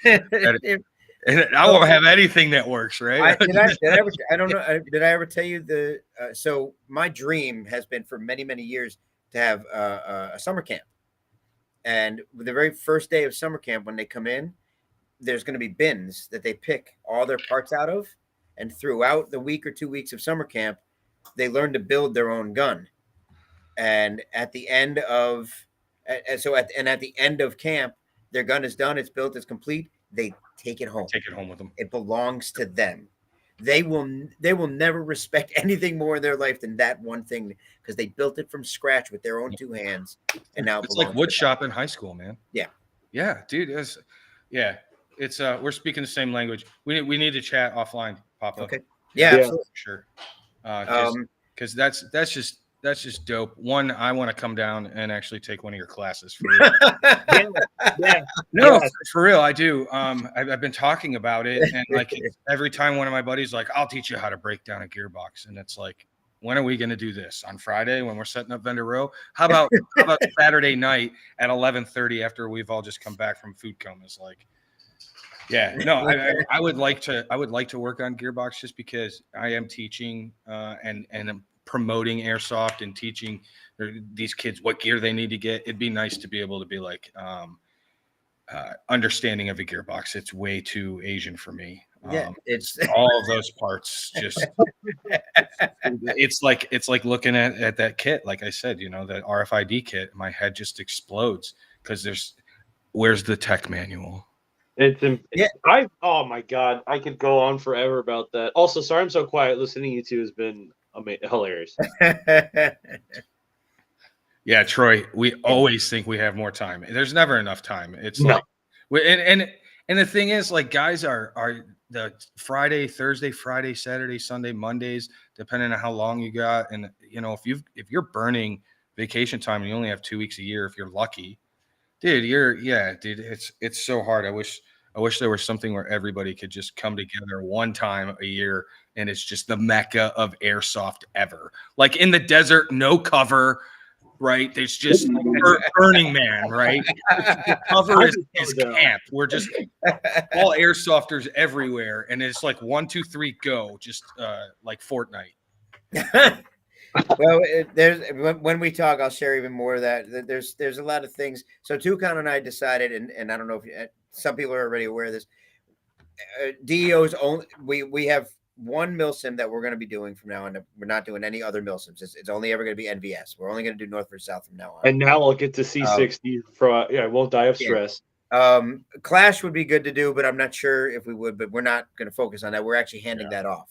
And I won't have anything that works, right? I don't know. Did I ever tell you so my dream has been for many, many years to have a summer camp. And the very first day of summer camp, when they come in, there's going to be bins that they pick all their parts out of. And throughout the week or 2 weeks of summer camp, they learn to build their own gun. And at the end of camp, their gun is done. It's built. It's complete. They take it home. Take it home with them. It belongs to them. They will never respect anything more in their life than that one thing, because they built it from scratch with their own two hands. And now it's like wood shop in high school, man. Yeah, dude. It's we're speaking the same language. We need to chat offline, Papa. Okay. Yeah. Absolutely. Sure. Because that's just dope. One, I want to come down and actually take one of your classes for real. No, for real, I do. I've been talking about it, and like every time one of my buddies like, I'll teach you how to break down a gearbox, and it's like, when are we going to do this? On Friday when we're setting up vendor row? How about Saturday night at 11:30 after we've all just come back from food comas? Like, yeah, no, I would like to work on gearbox just because I am teaching and I'm promoting airsoft and teaching these kids what gear they need to get. It'd be nice to be able to be like understanding of a gearbox. It's way too Asian for me. It's all of those parts just it's like looking at that kit, like I said, that RFID kit. My head just explodes because where's the tech manual? Oh my god, I could go on forever about that. Also, sorry I'm so quiet. Listening to you two has been hilarious. Yeah, Troy, we always think we have more time. There's never enough time. It's like, and the thing is, like, guys are the Friday, Thursday, Friday, Saturday, Sunday, Mondays, depending on how long you got. And if you're burning vacation time and you only have 2 weeks a year, if you're lucky, dude, it's so hard. I wish there was something where everybody could just come together one time a year and it's just the mecca of airsoft ever. Like in the desert, no cover, right? There's just Burning Man, right? The cover is camp. We're just all airsofters everywhere, and it's like 1, 2, 3, go, just like Fortnite. Well, when we talk, I'll share even more of that. There's a lot of things. So Toucan and I decided, and I don't know if some people are already aware of this. DEO's only we have one milsim that we're going to be doing from now on. We're not doing any other milsims. It's only ever going to be NVS. We're only going to do north versus south from now on. And now I'll get to C60 I won't die of stress. Clash would be good to do, but I'm not sure if we would. But we're not going to focus on that. We're actually handing that off.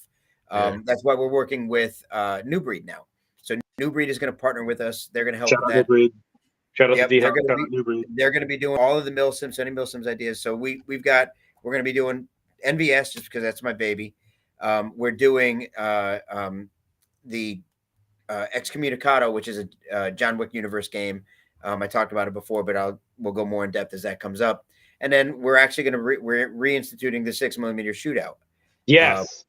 That's why we're working with New Breed now. So New Breed is going to partner with us. They're going to help with that. New Breed. Shout out to D. They're going to be doing all of the milsims, any milsims ideas. So we're going to be doing NVS just because that's my baby. We're doing the Excommunicado, which is a John Wick universe game. I talked about it before, but we'll go more in depth as that comes up. And then we're actually going to we're reinstituting the 6mm shootout. Yes.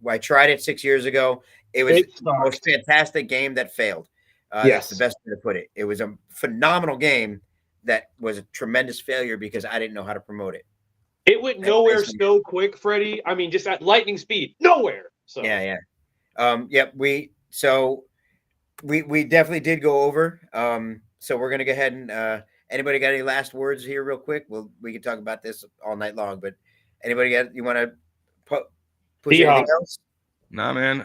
I tried it 6 years ago. It was the most fantastic game that failed. That's the best way to put it. It was a phenomenal game that was a tremendous failure because I didn't know how to promote it. It went nowhere so quick, Freddie. I mean, just at lightning speed, nowhere. So we definitely did go over. So we're gonna go ahead and anybody got any last words here, real quick? We can talk about this all night long. But anybody you want to push anything else? Nah, man.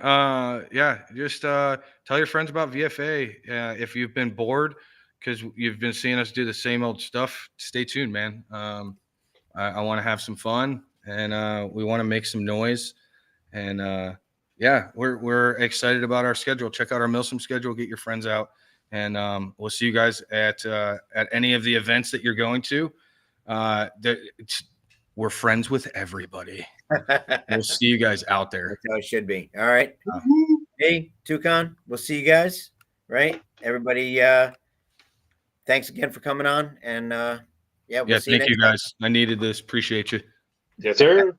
Just tell your friends about VFA. If you've been bored because you've been seeing us do the same old stuff, stay tuned, man. I want to have some fun, and we want to make some noise. And we're excited about our schedule. Check out our Milsim schedule. Get your friends out, and we'll see you guys at any of the events that you're going to. We're friends with everybody. We'll see you guys out there. That's how it should be. All right. Hey, Toucan, we'll see you guys. Right, everybody. Thanks again for coming on, and we'll see thank you guys. I needed this. Appreciate you. Yes, sir.